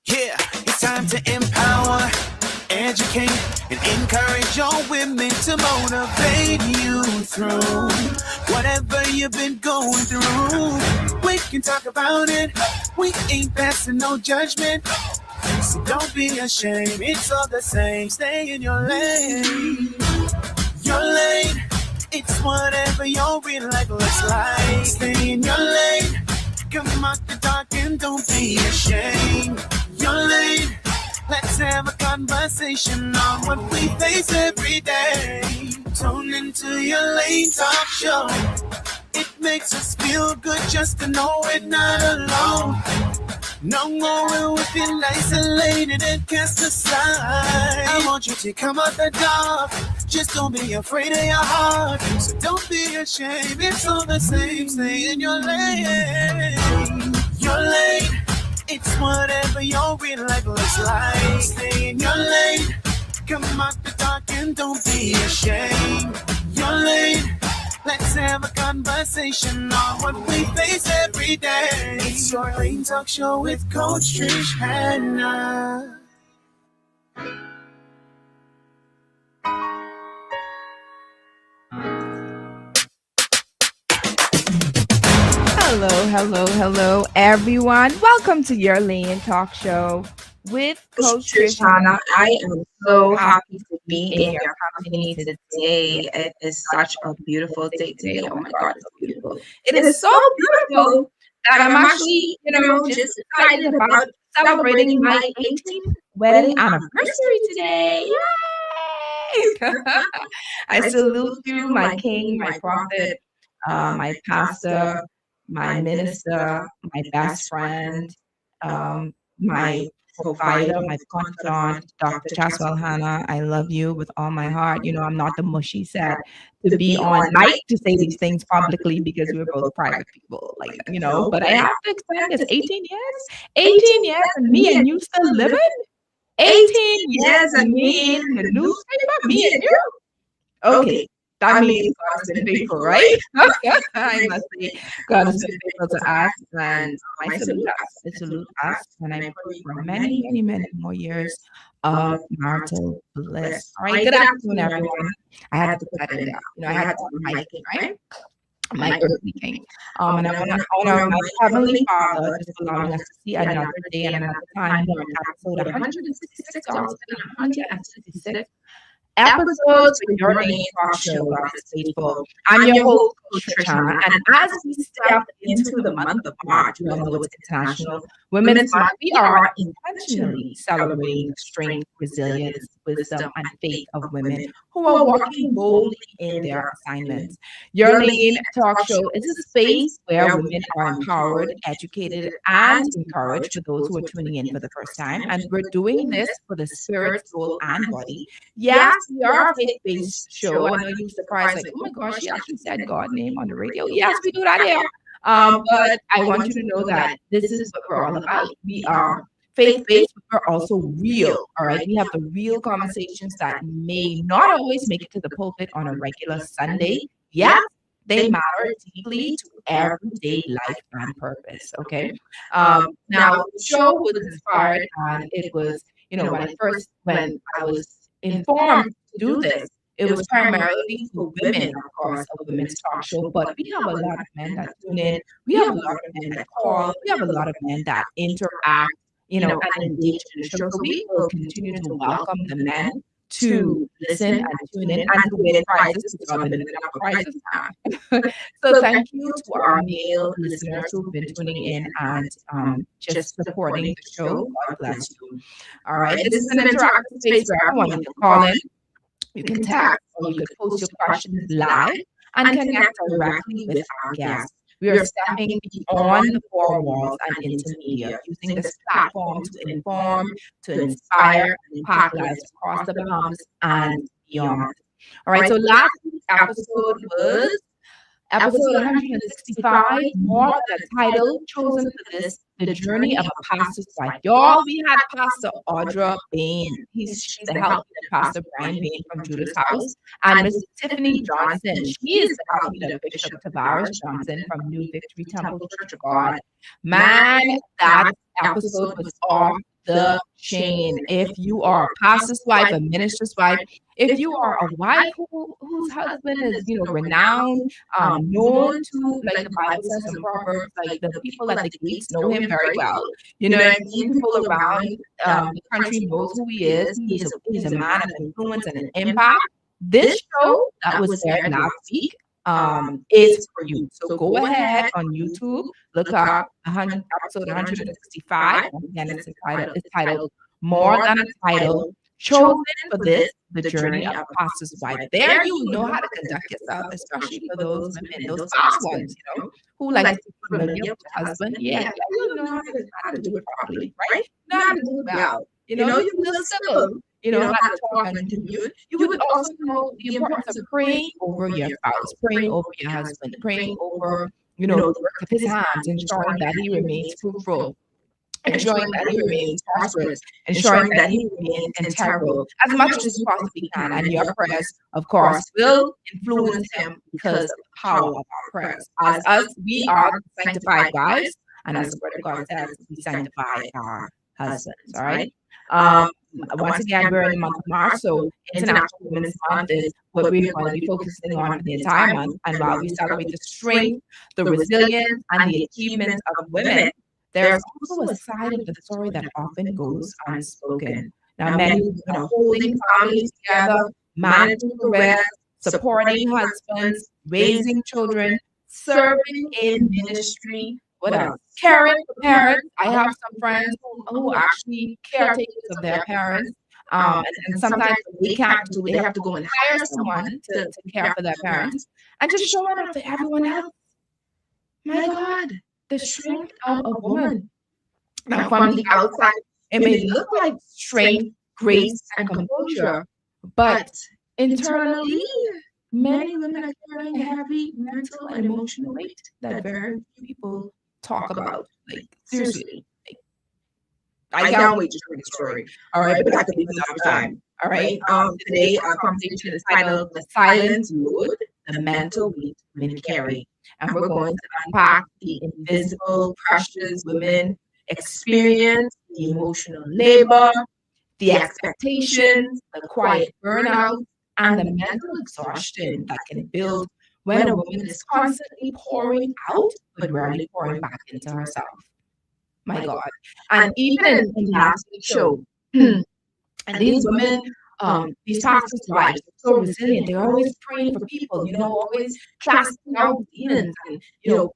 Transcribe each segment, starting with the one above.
Yeah, it's time to empower, educate, and encourage your women to motivate you through whatever you've been going through. We can talk about it. We ain't passing no judgment. So don't be ashamed. It's all the same. Stay in your lane. Your lane. It's whatever your real life looks like. Stay in your lane. Come out the dark and don't be ashamed. Your lane. Let's have a conversation on what we face every day. Tune into your lane talk show. It makes us feel good just to know we're not alone. No more we're feeling isolated and cast aside. I want you to come out the dark. Just don't be afraid of your heart. So don't be ashamed. It's all the same. Stay in your lane. Your lane. It's whatever your real life looks like. Stay in your lane. Come out the dark and don't be ashamed. Your lane. Let's have a conversation on what we face every day. It's your Lane Talk Show with Coach Trish Hanna. Hello, everyone. Welcome to your Lane Talk Show with Coach Trish Hanna. I am so happy to be in your company today. It is such a beautiful day today. Oh my God, it's so beautiful. It is so beautiful that I'm actually, just excited about celebrating my 18th wedding anniversary today. Yay! I salute you, my king, my prophet, my pastor, my minister, my best friend, my provider, my confidant, Dr. Chaswell Hanna. I love you with all my heart. You know, I'm not the mushy set to be on mic to say these things publicly because we're both private people, but I have to explain this. 18 years and me and you still living? 18 years and me in the newspaper? Me and you? Okay. That means God has been faithful, right? I must say, God has been faithful to us, and I salute us, and I pray for many, many, many more years of marital bliss. All right, good afternoon, everyone. I had to put that in there. I had to honor my king, right? My earthly king. And I want to honor my heavenly Father just allowing us to see another day and another time here in episode 166 episodes with your Lane Talk Show. God is faithful. I'm your host, Coach Trish Hanna, and as we step into the month of March, we all know it's International Women's Month. We are intentionally celebrating the strength, resilience, wisdom, and faith of women who are walking boldly in their assignments. Your Lane Talk Show is a space where women are empowered, educated, and encouraged for those who are tuning in for the first time. And we're doing this for the spirit, soul, and body. Yes, we are a faith-based show. I know you're surprised, like, oh my gosh, she actually said God's name on the radio. Yes, we do that here. But I want you to know that this is what we're all about. We are faith-based, but we're also real. All right. We have the real conversations that may not always make it to the pulpit on a regular Sunday. Yes, they matter deeply to everyday life and purpose. Okay. Now the show was inspired, and it was, when I was informed to do this, it was primarily for women, of course, a women's talk show, but we have a lot of men that tune in. We have a lot of men that call. We have a lot of men that interact, and engage in the show. So we will continue to welcome the men to listen and tune in and to win prizes, because other than our prizes now. So thank you to our male listeners who've been tuning in and just supporting the show. God bless you. All right. This is an interactive space where everyone can call in. You can text, or you could post your questions live and connect directly with our guests. We are stepping beyond the four walls and into media, using this platform to inform, to inspire, and impact lives across the Bahamas and beyond. All right, so last week's episode was episode 165, more of the title chosen for this, The Journey of a Pastor's Wife. Y'all, we had Pastor Audra Bain. She's the help leader, Pastor Brian Bain from Judah's House, and Mrs. Tiffany Johnson. She is the help leader, Bishop Tavares Johnson from New Victory Temple Church of God. Man, that episode was off the chain. If you are a pastor's wife, a minister's wife, if you are a wife whose husband is, renowned, known to, like the Bible says in Proverbs, like the people at the gates know him very well. You know what I mean? People around the country knows who he is. He's a man of influence and an impact. This show that was aired last week is for you. So go ahead on YouTube, look up episode 165. Again, it's titled More Than a Title, Chosen for This, the Journey of a Pastor's Wife. There you know how to conduct yourself, especially for those women, those past ones, who like to be familiar with the husband. Yeah, you know how to do it properly, right? You know how to do it well. You feel civil. You know how to talk and do. You would also know the importance of praying over your spouse, praying over your husband, praying over, the work of his hands, ensuring that he remains fruitful, ensuring that he remains prosperous, ensuring that he remains integral as much as you possibly can. And your prayers, of course, will influence him because of the power of our prayers. As us, we are sanctified wives, and as the word of God says, we sanctify our husbands. All right. Once again, we're in the month of March, so International Women's Month is what we're going to be focusing on for the entire month. And while we celebrate the strength, the resilience, and the achievements of women, there's also a side of the story that often goes unspoken. Now, many women are holding families together, managing careers, supporting husbands, raising children, serving in ministry. What else? Caring for parents. I have some friends who actually caretakers of their parents. And sometimes they can't do it. They have to go and hire someone to care for their parents. And just showing up for everyone else. My God, the strength of a woman. Now, from the outside, it may look like strength, grace, and composure. But internally, many women are carrying a heavy mental and emotional weight that very few people talk about. Like, seriously. I can't wait to share the story. All right, but that could be another time. All right. Today our conversation is titled "The Silent Load: The Mental Weight Women Carry," and we're going to unpack the invisible pressures women experience, the emotional labor, the expectations, the quiet burnout, and the mental exhaustion that can build when a woman is constantly pouring out but rarely pouring back into herself. My God. And even in last week's show, and these women, these pastors' wives, are so resilient. They're always praying for people, always casting out demons and,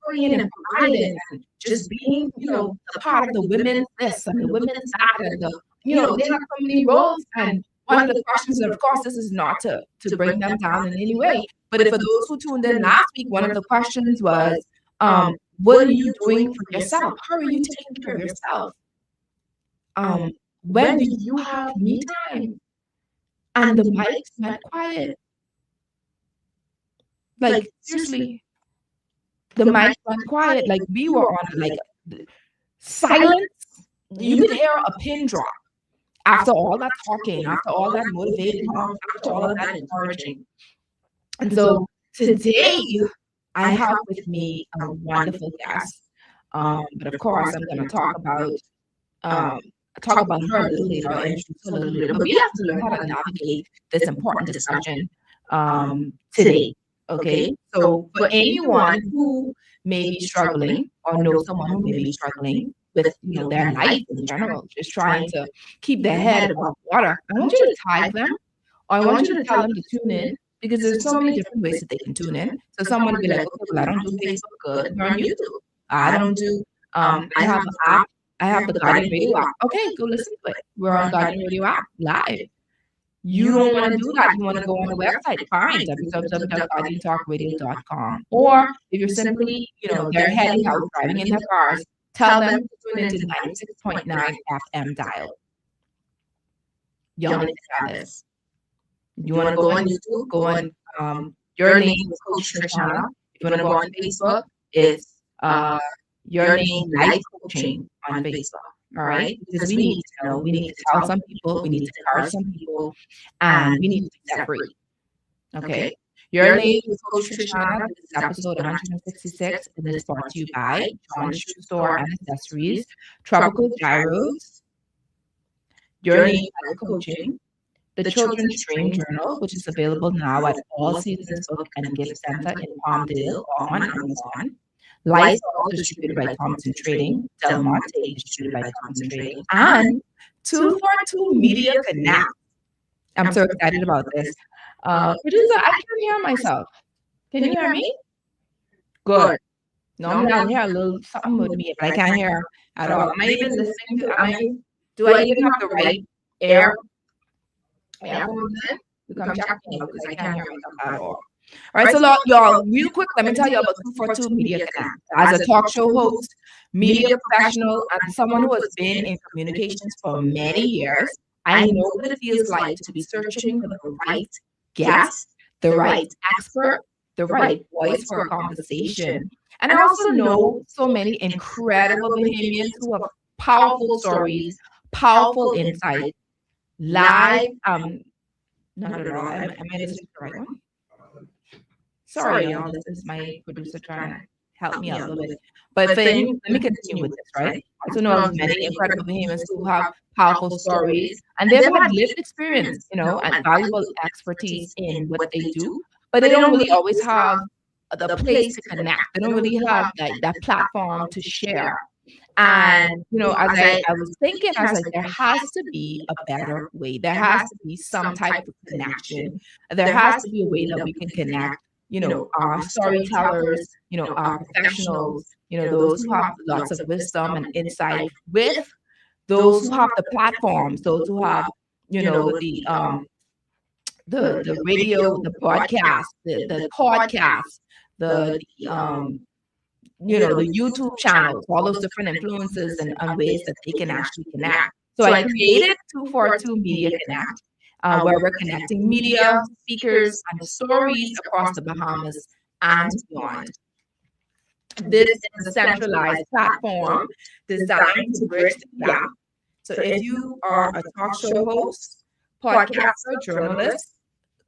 praying and providing and just being, the part of the women's this and the women's that. And they have so many roles. And one of the questions, and of course, this is not to bring them down in any way, but for those who tuned in last week, one of the questions was, what are you doing for yourself? How are you taking care of yourself? When do you have me time? And the mics went quiet. Like, seriously, the mics went quiet. Like, we were on silence. You could hear a pin drop after all that talking, after all that motivating, after all of that encouraging. And so today, I have with me a wonderful guest. But of course, I'm going to talk about her a little later, introduce her a little later. But we have to learn how to navigate this important discussion today. Okay, so for anyone who may be struggling or know someone who may be struggling with their life in general, just trying to keep their head above water, I want you to tag them, or I want you to tell them to tune in. Because there's so many different ways that they can tune in. So someone will be like, okay, well, I don't do Facebook, good. We're on YouTube. I don't do, I have an app. I have the Guardian Radio app. Okay, go listen to it. We're on Guardian Radio app live. You don't want to do that. You want to go on the website, fine, www.guardiantalkradio.com. Or if you're simply, they're heading out, driving in their cars, tell them to tune into the 96.9 FM dial. Y'all need to try this. You want to go on YouTube, go on Your Name is Coach Trish Hanna. If you want to go on Facebook, it's Your Name Life Coaching on Facebook. All right? Because we need to know, we need to tell some people, we need to encourage some people, and we need to be set free. Okay? Your Name is Coach Trish Hanna. This is episode 166, and this is brought to you by John's Shoe Store and Accessories, Tropical Gyros, Journey Life Coaching, the Children's Dream Journal, which is available now at All Seasons Book and Gift Center in Palmdale or on Amazon. Lysol, distributed by Thompson Trading. Del Monte, distributed by Thompson Trading. And 242 Media Connect. I'm so excited about this. Producer, I can hear myself. Can you hear me? Good. Normally I'll hear a little something with me, but I can't hear at all. Am I even listening to, do I even have the right air? You come check me out because I can't hear myself at all. All right, so y'all, real quick, let me tell you about 242 Media Connect. As a talk show host, media professional, and someone who has been in communications for many years, I know what it feels like to be searching for the right guest, the right expert, the right voice for a conversation. And I also know so many incredible Bahamians who have powerful stories, powerful insights, live, not at all. I made this the right one. Sorry, y'all. This is my producer trying to help me out a little bit. But then let me continue with this, right? I also know of many incredible Bahamians who have powerful stories and they've had lived experience, and valuable expertise in what they do, but they don't really always have the place to connect. They don't really have that platform to share. And, as I was thinking, I was like, there has to be a better way. There has to be some type of connection. There has to be a way that we can connect, our storytellers, our professionals, those who have lots of wisdom and insight with those who have the platforms, those who have, the radio, the broadcast, the podcast, the YouTube channels, all those different influences and ways that they can actually connect. So I created 242 Media Connect, where we're connecting media, speakers, and stories across the Bahamas and beyond. This is a centralized platform designed to bridge the gap. So if you are a talk show host, podcaster, journalist,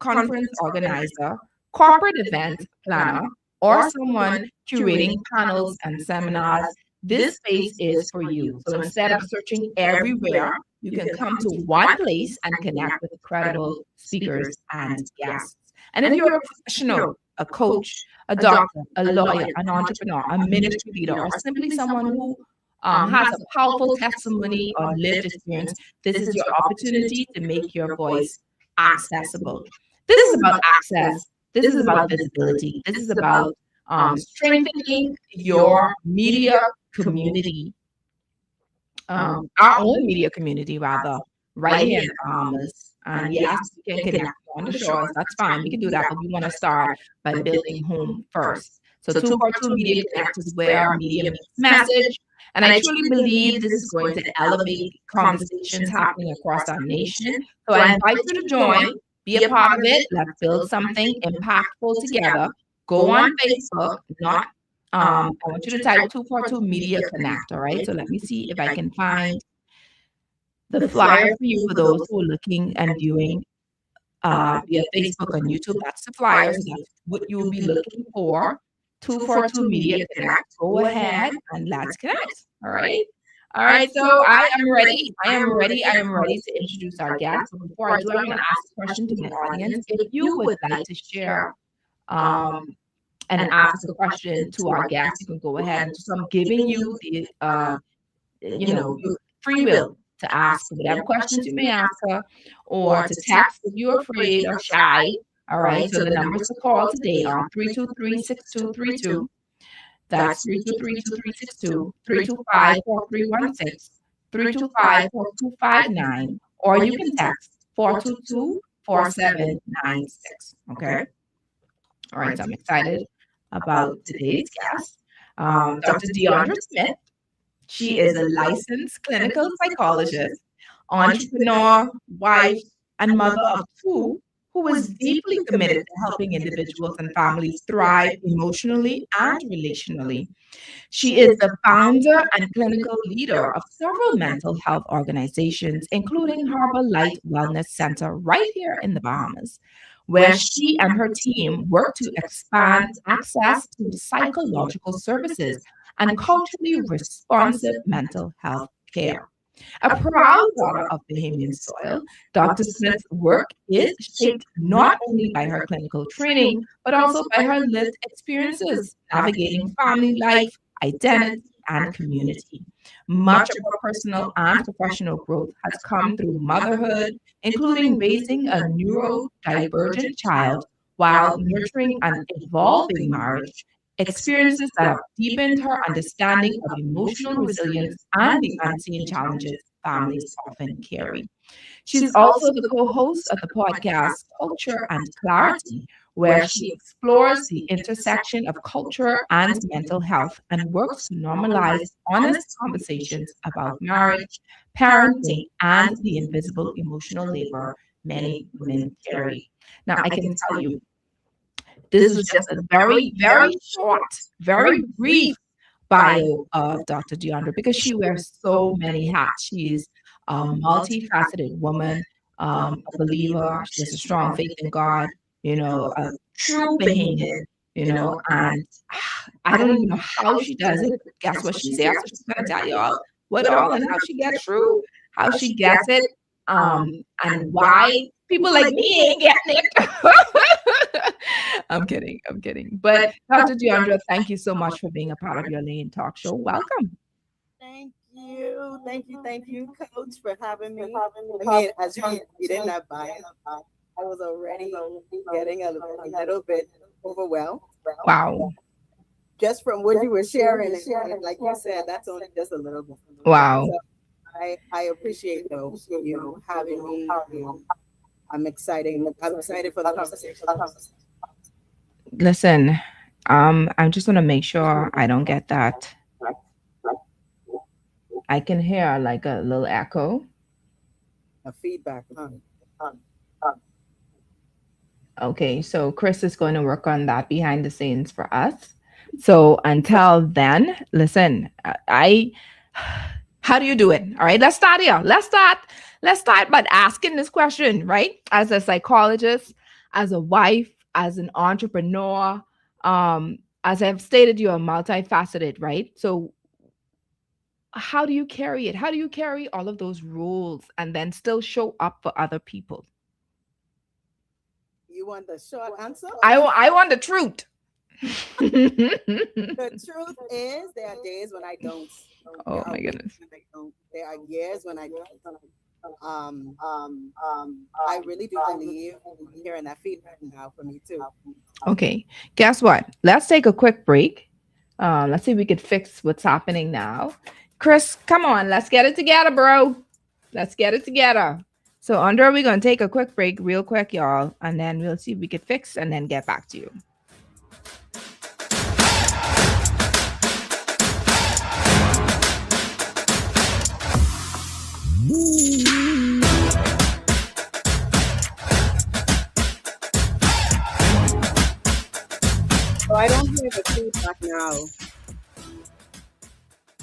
conference organizer, corporate event planner, or someone curating panels and seminars, this space is for you. So instead of searching everywhere, you can come to one place and connect with credible speakers and guests. And if you're a professional, a coach, a doctor, a lawyer, an entrepreneur, a ministry leader, or simply someone who has a powerful testimony or lived experience, this is your opportunity to make your voice accessible. This is about access. This is about visibility. This is about strengthening your media community, our own media community, rather, right here in the Bahamas. And yes, we can connect on the shores. That's fine. We can do that, but we want to start by building home first. So 242 Media Connect is where media meets message. And I truly believe this is going to elevate conversations happening across our nation. So I invite you to join, be a part of it. Let's build something impactful together. Go on Facebook. I want you to type 242 Media Connect. All right. So let me see if I can find the flyer for you for those who are looking and viewing via Facebook and YouTube. That's the flyer. So that's what you will be looking for. 242 Media Connect. Go ahead and let's connect. All right. All right. So I am ready. I am ready to introduce our guest. But before I do, I want to ask a question to my audience. If you would like to share and ask a question to our guest, you can go ahead. So I'm giving you the free will to ask whatever questions you may ask her, or to text if you're afraid or shy. All right. So the numbers to call today are 323-6232. That's 323-2362, 325-4316, 325-4259, or you can text 422-4796. Okay. All right. So I'm excited about today's guest, Dr. Deondra Smith. She is a licensed clinical psychologist, entrepreneur, wife, and mother of two, who is deeply committed to helping individuals and families thrive emotionally and relationally. She is the founder and clinical leader of several mental health organizations, including Harbor Light Wellness Center right here in the Bahamas, where she and her team work to expand access to psychological services and culturally responsive mental health care. A proud daughter of Bahamian soil, Dr. Smith's work is shaped not only by her clinical training, but also by her lived experiences navigating family life, identity, and community. Much of her personal and professional growth has come through motherhood, including raising a neurodivergent child while nurturing an evolving marriage, experiences that have deepened her understanding of emotional resilience and the unseen challenges families often carry. She's also the co host of the podcast Culture and Clarity, where she explores the intersection of culture and mental health and works to normalize honest conversations about marriage, parenting, and the invisible emotional labor many women carry. Now, I can tell you, this was just a very, very short, very brief bio of Dr. Deondra because she wears so many hats. She's a multifaceted woman, a believer. She has a strong faith in God, a true Bahamian, and I don't even know how she does it. Guess what she says? So she's going to tell y'all what all and how she gets through, how she gets it, and why people like me ain't getting it. I'm kidding. But Dr. Deondra, thank you so much for being a part of Your Lane Talk Show. Welcome. Thank you, Coach, for having me. I mean, as you didn't have bio, I was already getting a little bit overwhelmed. Wow. Just from what you were sharing, and like you said, that's only just a little bit. Wow. So I appreciate you having me. I'm excited for the conversation. Listen, I'm just gonna make sure I don't get that. I can hear like a little echo. A feedback. Okay, so Chris is going to work on that behind the scenes for us. So until then, listen, how do you do it? All right, let's start here. Let's start by asking this question, right? As a psychologist, as a wife, as an entrepreneur, as I've stated, you're multifaceted, right? So how do you carry it? How do you carry all of those rules and then still show up for other people? You want the short answer? I want the truth. The truth is, there are days when I don't. Oh my goodness. There are years when I don't. I really do believe in hearing that feedback now for me too. Okay, guess what? Let's take a quick break. Let's see if we could fix what's happening now. Chris, come on, let's get it together, bro. Let's get it together. So, Andra, we're going to take a quick break real quick, y'all, and then we'll see if we could fix and then get back to you. So I don't hear the feedback now.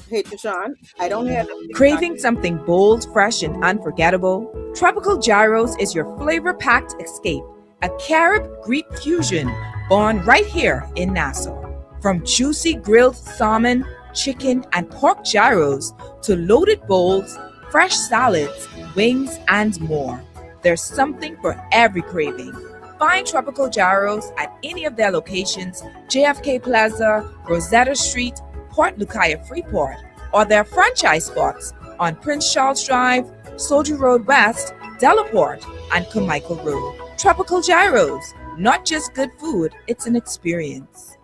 Hey, Tashawn, I don't hear the feedback. Craving something bold, fresh, and unforgettable? Tropical Gyros is your flavor-packed escape, a Carib-Greek fusion born right here in Nassau. From juicy grilled salmon, chicken, and pork gyros to loaded bowls, fresh salads, wings, and more. There's something for every craving. Find Tropical Gyros at any of their locations, JFK Plaza, Rosetta Street, Port Lucaya Freeport, or their franchise spots on Prince Charles Drive, Soldier Road West, Delaport, and Carmichael Road. Tropical Gyros, not just good food, it's an experience.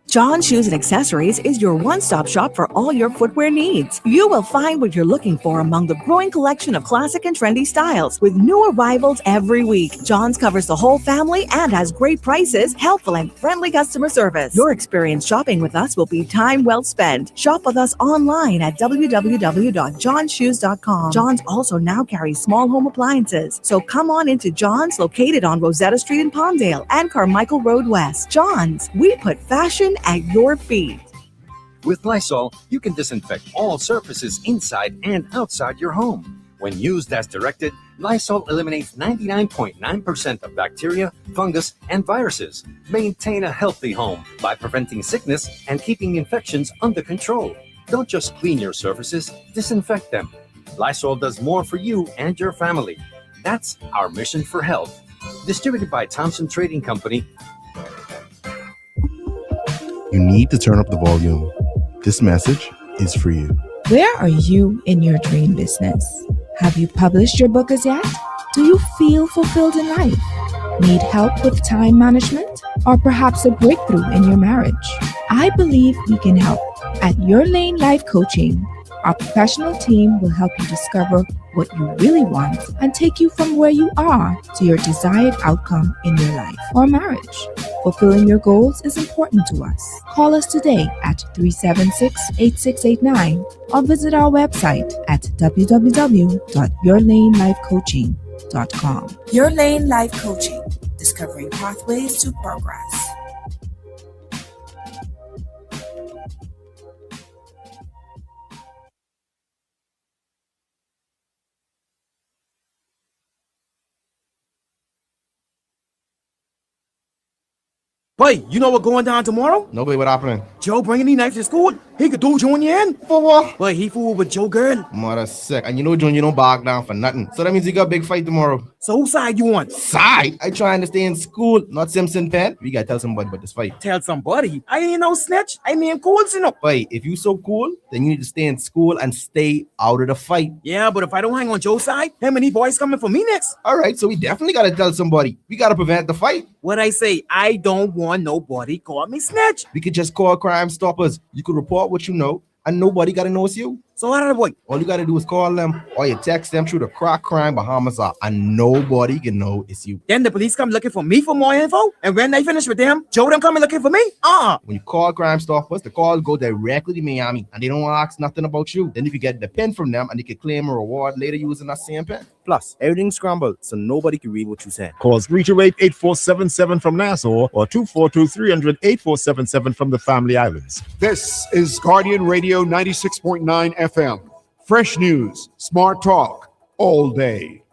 John Shoes and Accessories is your one-stop shop for all your footwear needs. You will find what you're looking for among the growing collection of classic and trendy styles with new arrivals every week. John's covers the whole family and has great prices, helpful and friendly customer service. Your experience shopping with us will be time well spent. Shop with us online at www.johnshoes.com. John's also now carries small home appliances. So come on into John's, located on Rosetta Street in Palmdale and Carmichael Road West. John's, we put fashion at your feet. With Lysol, you can disinfect all surfaces inside and outside your home. When used as directed, Lysol eliminates 99.9% of bacteria, fungus, and viruses. Maintain a healthy home by preventing sickness and keeping infections under control. Don't just clean your surfaces, disinfect them. Lysol does more for you and your family. That's our mission for health. Distributed by Thompson Trading Company. You need to turn up the volume. This message is for you. Where are you in your dream business? Have you published your book as yet? Do you feel fulfilled in life? Need help with time management? Or perhaps a breakthrough in your marriage? I believe we can help. At Your Lane Life Coaching, our professional team will help you discover what you really want and take you from where you are to your desired outcome in your life or marriage. Fulfilling your goals is important to us. Call us today at 376-8689 or visit our website at www.yourlanelifecoaching.com. Your Lane Life Coaching, discovering pathways to progress. Boy, you know what going down tomorrow? No, boy, what happening? Joe bringing these knives to school. He could do Junior in. For what? Boy, he fooled with Joe girl. Mother sick. And you know, John, you don't back down for nothing. So that means you got a big fight tomorrow. So whose side you on? Side? I trying to stay in school, not Simpson Pen. We gotta tell somebody about this fight. Tell somebody. I ain't no snitch. I mean cool, you know. Boy, if you so cool, then you need to stay in school and stay out of the fight. Yeah, but if I don't hang on Joe's side, him and these boys coming for me next. All right, so we definitely gotta tell somebody. We gotta prevent the fight. What I say, I don't want nobody call me snitch. We could just call Crime Stoppers. You could report what you know, and nobody gotta know it's you. So how did I boy? All you gotta do is call them or you text them through the Crack Crime Bahamas app, and nobody can know it's you. Then the police come looking for me for more info, and when they finish with them, Joe them coming looking for me? When you call Crime Stoppers, the call go directly to Miami, and they don't ask nothing about you. Then you can get the pen from them, and you can claim a reward later using that same pen. Plus, everything's scrambled, so nobody can read what you said. Call 328-8477 from Nassau or 242-300-8477 from the Family Islands. This is Guardian Radio 96.9 FM. Fresh news, smart talk, all day.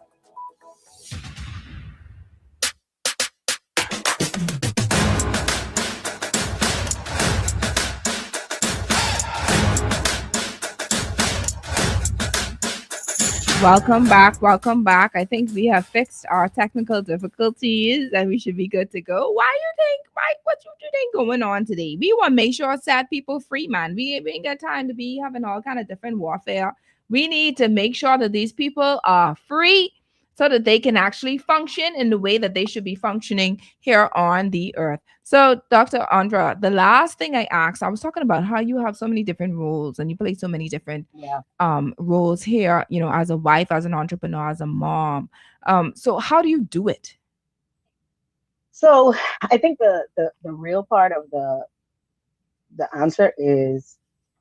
Welcome back. Welcome back. I think we have fixed our technical difficulties and we should be good to go. Why you think, Mike, what you think going on today? We want to make sure sad people free, man. We ain't got time to be having all kind of different warfare. We need to make sure that these people are free so that they can actually function in the way that they should be functioning here on the earth. So, Dr. Andra, the last thing I asked, I was talking about how you have so many different roles and you play so many different roles here, you know, as a wife, as an entrepreneur, as a mom. So how do you do it? So I think the real part of the answer is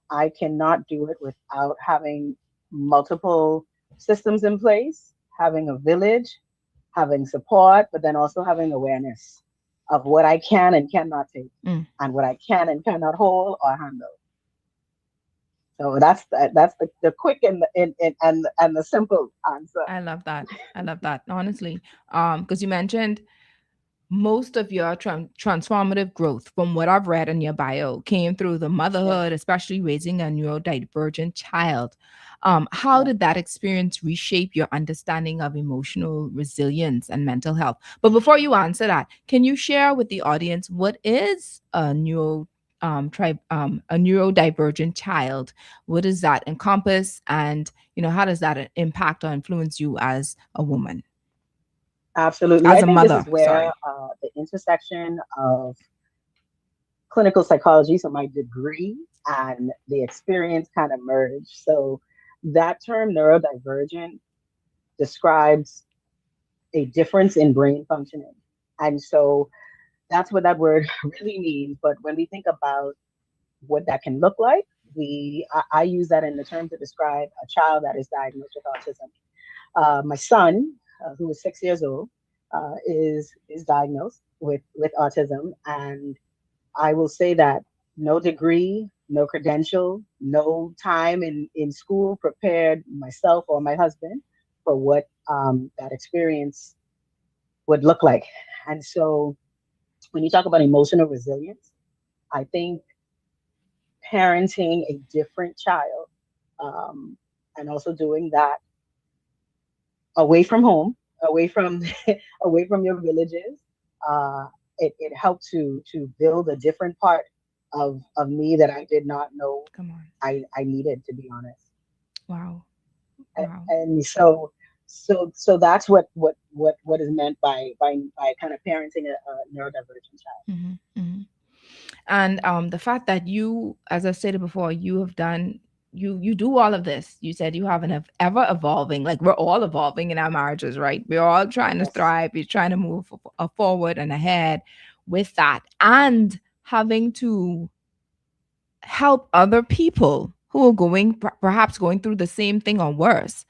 I cannot do it without having multiple systems in place, having a village, having support, but then also having awareness of what I can and cannot take and what I can and cannot hold or handle. So that's the quick and the simple answer. I love that. I love that, honestly. Because you mentioned most of your transformative growth, from what I've read in your bio, came through the motherhood, especially raising a neurodivergent child. How did that experience reshape your understanding of emotional resilience and mental health? But before you answer that, can you share with the audience what is a neurodivergent child? What does that encompass, and how does that impact or influence you as a woman? Absolutely. As I a think mother, this is where the intersection of clinical psychology, so my degree, and the experience kind of merge. So that term neurodivergent describes a difference in brain functioning. And so that's what that word really means. But when we think about what that can look like, I use that in the term to describe a child that is diagnosed with autism. My son, who is 6 years old, is diagnosed with autism. And I will say that no degree, no credential, no time in school prepared myself or my husband for what that experience would look like. And so when you talk about emotional resilience, I think parenting a different child and also doing that away from home, away from away from your villages, uh, it helped to build a different part of me that I did not know Come on. I needed, to be honest. Wow. And, Wow. and so that's what is meant by kind of parenting a neurodivergent child. And the fact that you, as I stated before, you have done, you do all of this. You said you have an ever evolving, like we're all evolving in our marriages, right? We're all trying to Yes. thrive. We're trying to move forward and ahead with that, and having to help other people who are going perhaps going through the same thing or worse,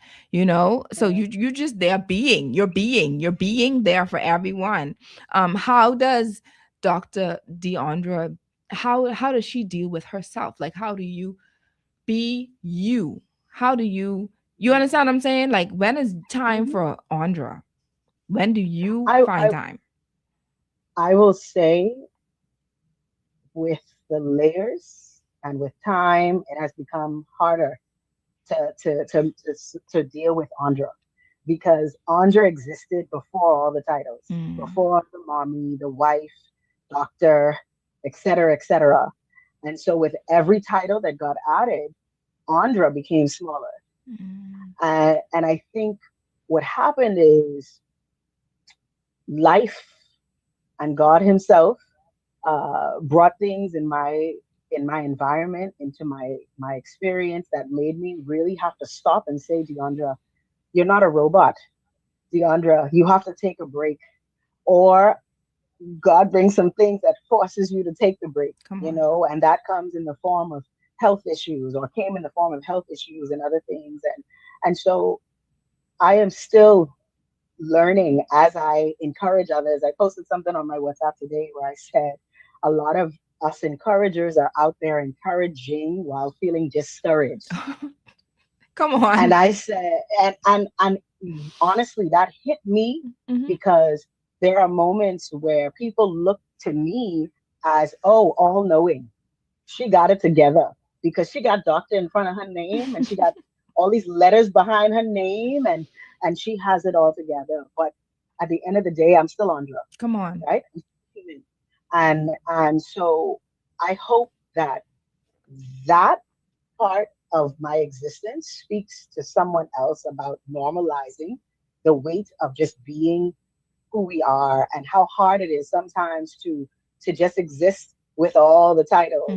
so you just there being you're being there for everyone. How does Dr. Deondra, how does she deal with herself? Like, how do you be you? How do you understand what I'm saying? Like, when is time for Andra? When do you I, find time? I will say, with the layers and with time, it has become harder to deal with Andra, because Andra existed before all the titles, before the mommy, the wife, doctor, etc., etc. And so with every title that got added, Andra became smaller. And I think what happened is life and God Himself brought things in my environment, into my experience, that made me really have to stop and say, Deondra, you're not a robot. Deondra, you have to take a break. Or God brings some things that forces you to take the break, and that comes in the form of health issues, or came in the form of health issues and other things. And so I am still learning as I encourage others. I posted something on my WhatsApp today where I said a lot of us encouragers are out there encouraging while feeling discouraged. Come on. And I said, and honestly, that hit me, because there are moments where people look to me as, oh, all knowing. She got it together because she got doctor in front of her name, and she got all these letters behind her name, and she has it all together. But at the end of the day, I'm still Andra. Come on. Right? And so I hope that part of my existence speaks to someone else about normalizing the weight of just being who we are, and how hard it is sometimes to just exist with all the titles.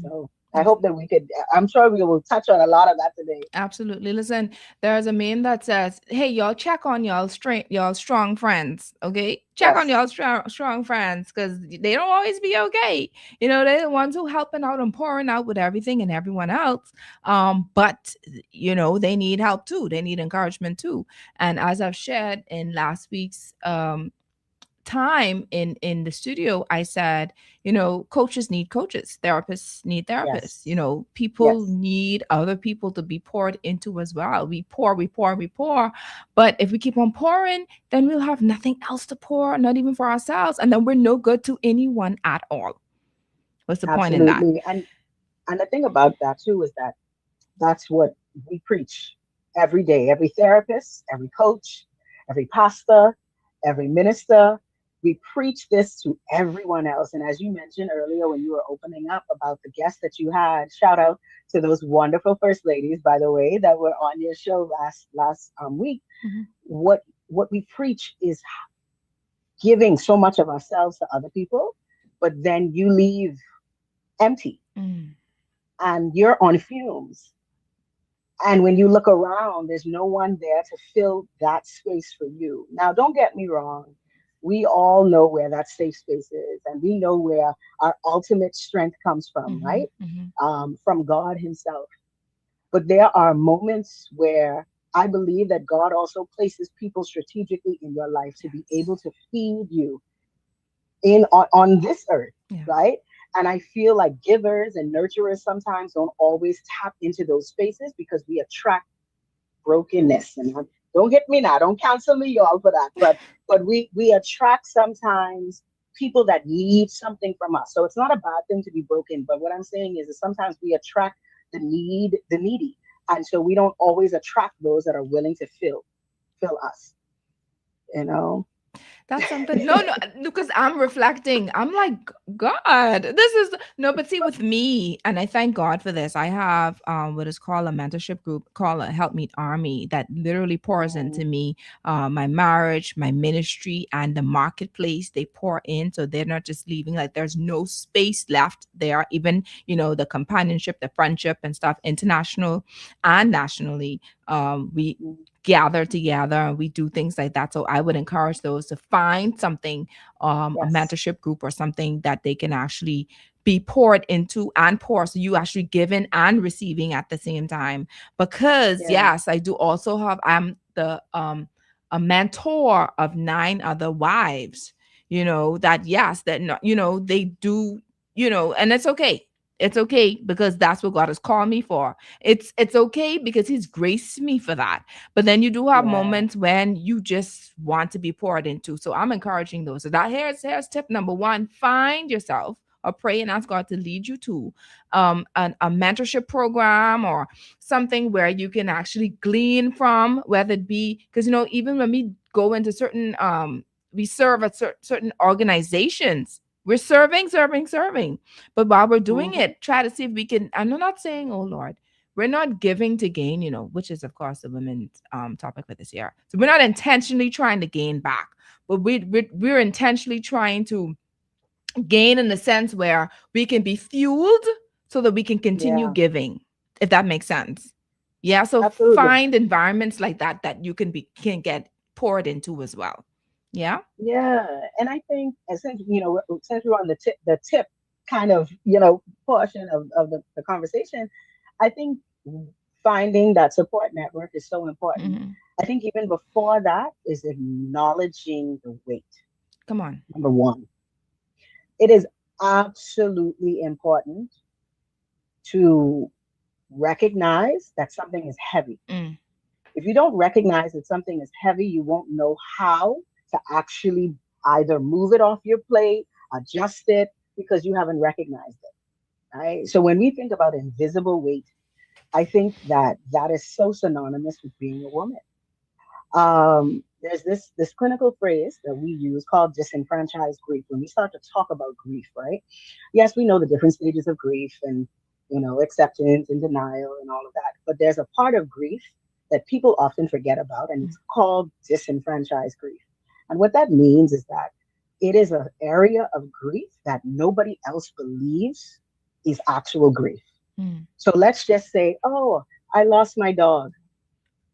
So I hope that I'm sure we will touch on a lot of that today. Absolutely. Listen, there's a meme that says, hey, y'all, check on y'all strong friends. Okay. Check on y'all strong friends, because they don't always be okay. They're the ones who helping out and pouring out with everything and everyone else. But they need help too. They need encouragement too. And as I've shared in last week's time in the studio, I said, coaches need coaches, therapists need therapists. People need other people to be poured into as well. We pour, but if we keep on pouring, then we'll have nothing else to pour, not even for ourselves, and then we're no good to anyone at all. What's the point in that? And the thing about that too is that that's what we preach every day. Every therapist, every coach, every pastor, every minister, we preach this to everyone else. And as you mentioned earlier when you were opening up about the guests that you had, shout out to those wonderful first ladies, by the way, that were on your show last week. What we preach is giving so much of ourselves to other people, but then you leave empty and you're on fumes. And when you look around, there's no one there to fill that space for you. Now, don't get me wrong. We all know where that safe space is, and we know where our ultimate strength comes from, right? From God Himself. But there are moments where I believe that God also places people strategically in your life to be able to feed you on this earth, right? And I feel like givers and nurturers sometimes don't always tap into those spaces because we attract brokenness. And don't hit me now, don't cancel me, y'all, for that. But we attract sometimes people that need something from us. So it's not a bad thing to be broken. But what I'm saying is that sometimes we attract the needy. And so we don't always attract those that are willing to fill us, you know. That's something. No, because I'm reflecting. I'm like, God, this is no, but see, with me, and I thank God for this. I have what is called a mentorship group called a Help Meet Army that literally pours into me, my marriage, my ministry, and the marketplace. They pour in, so they're not just leaving. Like there's no space left there. Even the companionship, the friendship, and stuff, international and nationally. We gather together and we do things like that. So I would encourage those to find something, a mentorship group or something that they can actually be poured into and pour. So you actually giving and receiving at the same time. Because yes, I do also have, I'm the a mentor of 9 other wives, they do, and it's okay. It's okay because that's what God has called me for. It's okay because he's graced me for that. But then you do have moments when you just want to be poured into. So I'm encouraging those. So that here's tip number 1. Find yourself or pray and ask God to lead you to a mentorship program or something where you can actually glean from, whether it be, because, even when we go into certain, we serve at certain organizations. We're serving. But while we're doing it, try to see if we can, and I'm not saying, oh Lord, we're not giving to gain, which is of course the women's topic for this year. So we're not intentionally trying to gain back, but we're intentionally trying to gain in the sense where we can be fueled so that we can continue giving, if that makes sense. Yeah. So find environments like that you can get poured into as well. Yeah. Yeah. And I think since we're on the tip kind of, portion of the conversation, I think finding that support network is so important. Mm-hmm. I think even before that is acknowledging the weight. Come on. Number 1, it is absolutely important to recognize that something is heavy. If you don't recognize that something is heavy, you won't know how to actually either move it off your plate, adjust it, because you haven't recognized it, right? So when we think about invisible weight, I think that is so synonymous with being a woman. There's this clinical phrase that we use called disenfranchised grief. When we start to talk about grief, right? Yes, we know the different stages of grief and, acceptance and denial and all of that. But there's a part of grief that people often forget about, and it's called disenfranchised grief. And what that means is that it is an area of grief that nobody else believes is actual grief. So let's just say, oh, I lost my dog.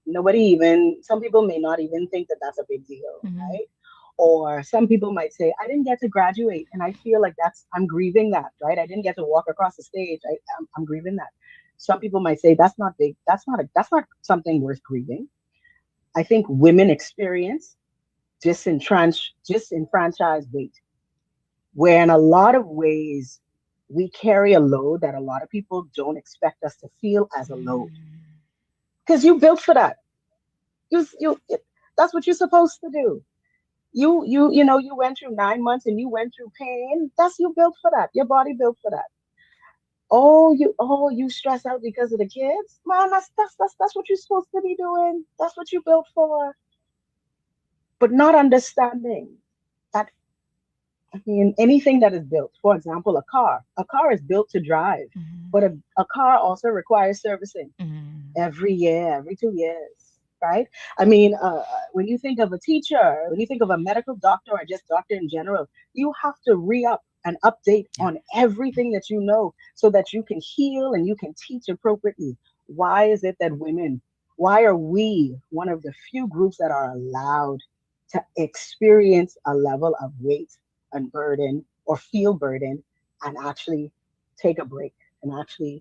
Some people may not even think that that's a big deal, right? Or some people might say, I didn't get to graduate and I feel like I'm grieving that, right? I didn't get to walk across the stage. I'm grieving that. Some people might say that's not big. That's not something worth grieving. I think women experience disenfranchised weight, where in a lot of ways we carry a load that a lot of people don't expect us to feel as a load, because you built for that. That's what you're supposed to do. You went through 9 months and you went through pain. You built for that. Your body built for that. You stress out because of the kids, man. That's what you're supposed to be doing. That's what you built for. But not understanding that, anything that is built, for example, a car is built to drive, but a car also requires servicing every year, every 2 years, right? When you think of a teacher, when you think of a medical doctor or just doctor in general, you have to re-up and update on everything that you know so that you can heal and you can teach appropriately. Why is it that why are we one of the few groups that are allowed to experience a level of weight and burden or feel burden and actually take a break and actually,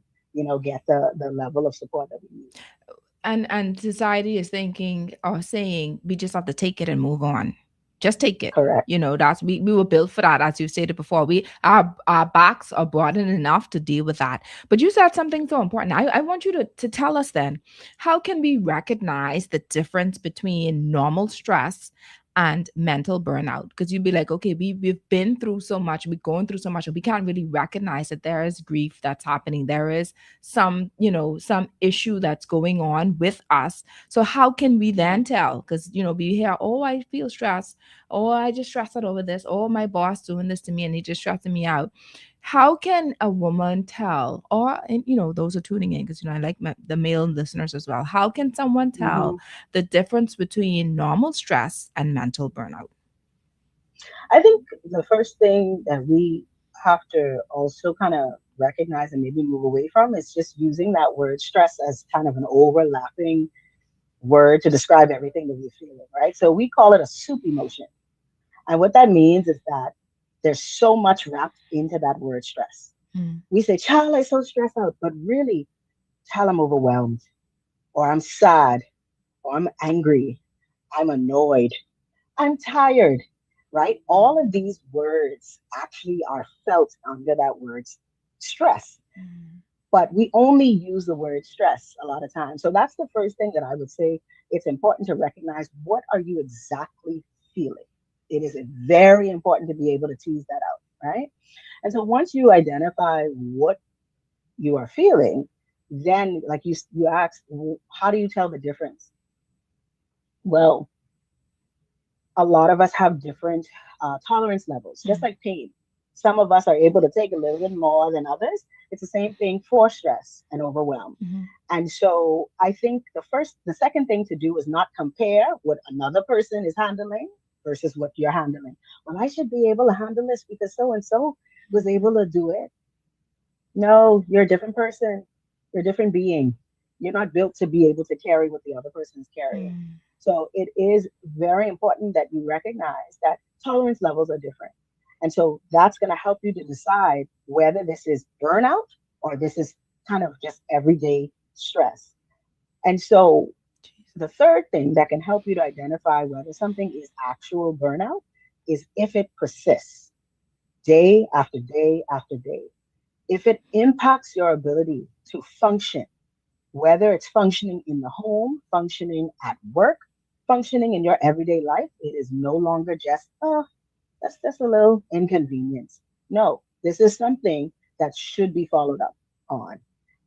get the level of support that we need? And society is thinking or saying we just have to take it and move on. Just take it. Correct. That's we were built for that, as you stated before. Our backs are broadened enough to deal with that. But you said something so important. I want you to tell us then, how can we recognize the difference between normal stress and mental burnout, because you'd be like, okay, we've been through so much, we're going through so much, and we can't really recognize that there is grief that's happening, there is some, some issue that's going on with us. So how can we then tell? Because we hear, oh, I feel stressed, oh, I just stressed out over this, oh, my boss doing this to me and he just stressing me out. How can a woman tell, or and those are tuning in, because I like the male listeners as well, how can someone tell the difference between normal stress and mental burnout? I think the first thing that we have to also kind of recognize and maybe move away from is just using that word stress as kind of an overlapping word to describe everything that we're feeling, right? So we call it a soup emotion. And what that means is that there's so much wrapped into that word stress. We say, child, I'm so stressed out, but really, child, I'm overwhelmed, or I'm sad, or I'm angry, I'm annoyed, I'm tired, right? All of these words actually are felt under that word stress. But we only use the word stress a lot of times. So that's the first thing that I would say. It's important to recognize, what are you exactly feeling? It is very important to be able to tease that out, right? And so once you identify what you are feeling, then like you asked, how do you tell the difference? Well, a lot of us have different tolerance levels, just like pain. Some of us are able to take a little bit more than others. It's the same thing for stress and overwhelm. And so I think the second thing to do is not compare what another person is handling versus what you're handling. Well, I should be able to handle this because so-and-so was able to do it. No, you're a different person. You're a different being. You're not built to be able to carry what the other person is carrying. So it is very important that you recognize that tolerance levels are different. And so that's going to help you to decide whether this is burnout or this is kind of just everyday stress. And so the third thing that can help you to identify whether something is actual burnout is if it persists day after day after day. If it impacts your ability to function, whether it's functioning in the home, functioning at work, functioning in your everyday life, it is no longer just, that's just a little inconvenience. No, this is something that should be followed up on,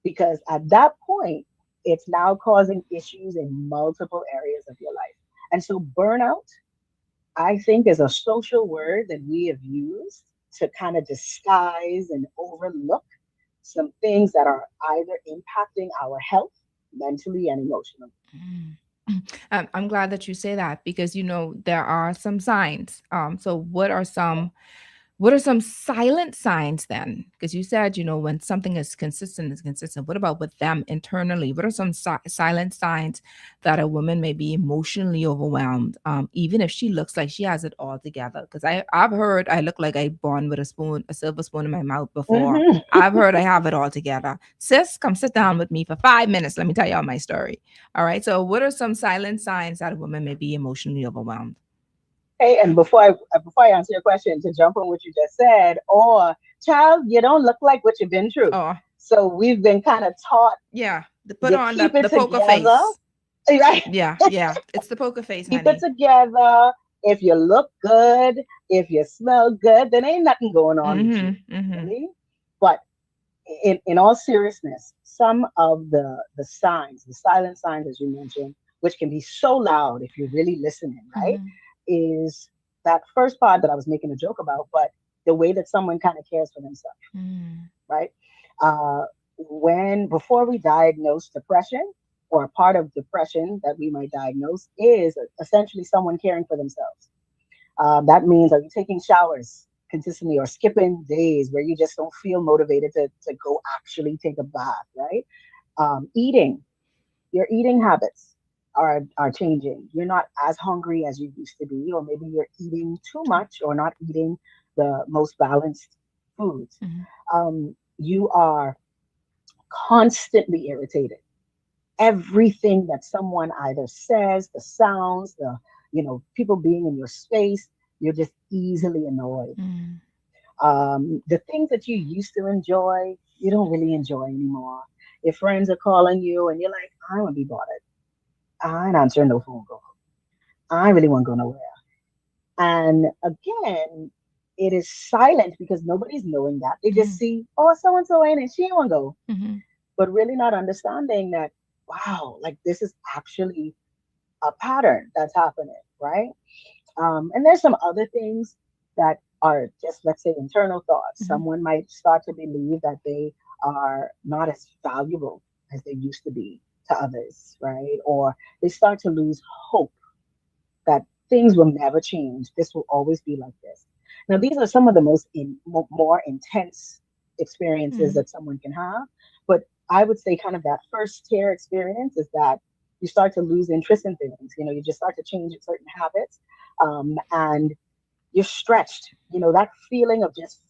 because at that point, it's now causing issues in multiple areas of your life. And so burnout, I think, is a social word that we have used to kind of disguise and overlook some things that are either impacting our health mentally and emotionally. I'm glad that you say that, because there are some signs. So what are some silent signs then? Because you said when something is consistent, is consistent. What about with them internally? What are some silent signs that a woman may be emotionally overwhelmed, even if she looks like she has it all together? Because I've heard I look like I born with a silver spoon in my mouth before. I've heard I have it all together. Sis, come sit down with me for 5 minutes. Let me tell y'all my story. All right. So what are some silent signs that a woman may be emotionally overwhelmed? Hey, and before I answer your question, to jump on what you just said, or child, you don't look like what you've been through. So we've been kind of taught, to put on the poker face. Right? Yeah, it's the poker face. Keep it together. If you look good, if you smell good, then ain't nothing going on with you. Really? But in all seriousness, some of the signs, the silent signs, as you mentioned, which can be so loud if you're really listening, right? Is that first part that I was making a joke about, but the way that someone kind of cares for themselves, right? Before we diagnose depression, or a part of depression that we might diagnose is essentially someone caring for themselves. That means, are you taking showers consistently, or skipping days where you just don't feel motivated to go actually take a bath, right? Eating, your eating habits are changing. You're not as hungry as you used to be, or maybe you're eating too much or not eating the most balanced foods. You are constantly irritated. Everything that someone either says, the sounds, the people being in your space, you're just easily annoyed. The things that you used to enjoy, you don't really enjoy anymore. If friends are calling you and you're like, I don't want to be bothered. I ain't answering no phone call. I really won't go nowhere. And again, it is silent because nobody's knowing that. They just see, oh, so and so ain't it? She ain't want to go. But really not understanding that, wow, like this is actually a pattern that's happening, right? And there's some other things that are just, let's say, internal thoughts. Someone might start to believe that they are not as valuable as they used to be to others, right? Or they start to lose hope that things will never change. This will always be like this. Now, these are some of the more intense experiences that someone can have. But I would say kind of that first tier experience is that you start to lose interest in things. You know, you just start to change certain habits, and you're stretched. You know, that feeling of just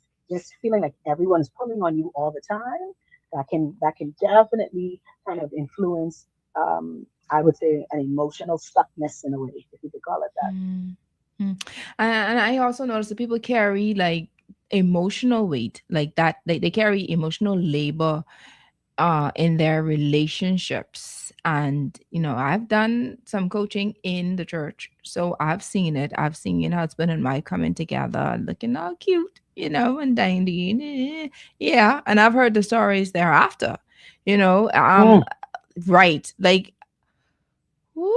feeling like everyone's pulling on you all the time. That can definitely kind of influence. I would say an emotional stuckness in a way, if you could call it that. And I also noticed that people carry like emotional weight, like that. They carry emotional labor in their relationships. And I've done some coaching in the church, so I've seen it. I've seen husband and wife coming together looking all cute, and dandy. Yeah, and I've heard the stories thereafter. Right, like, woo,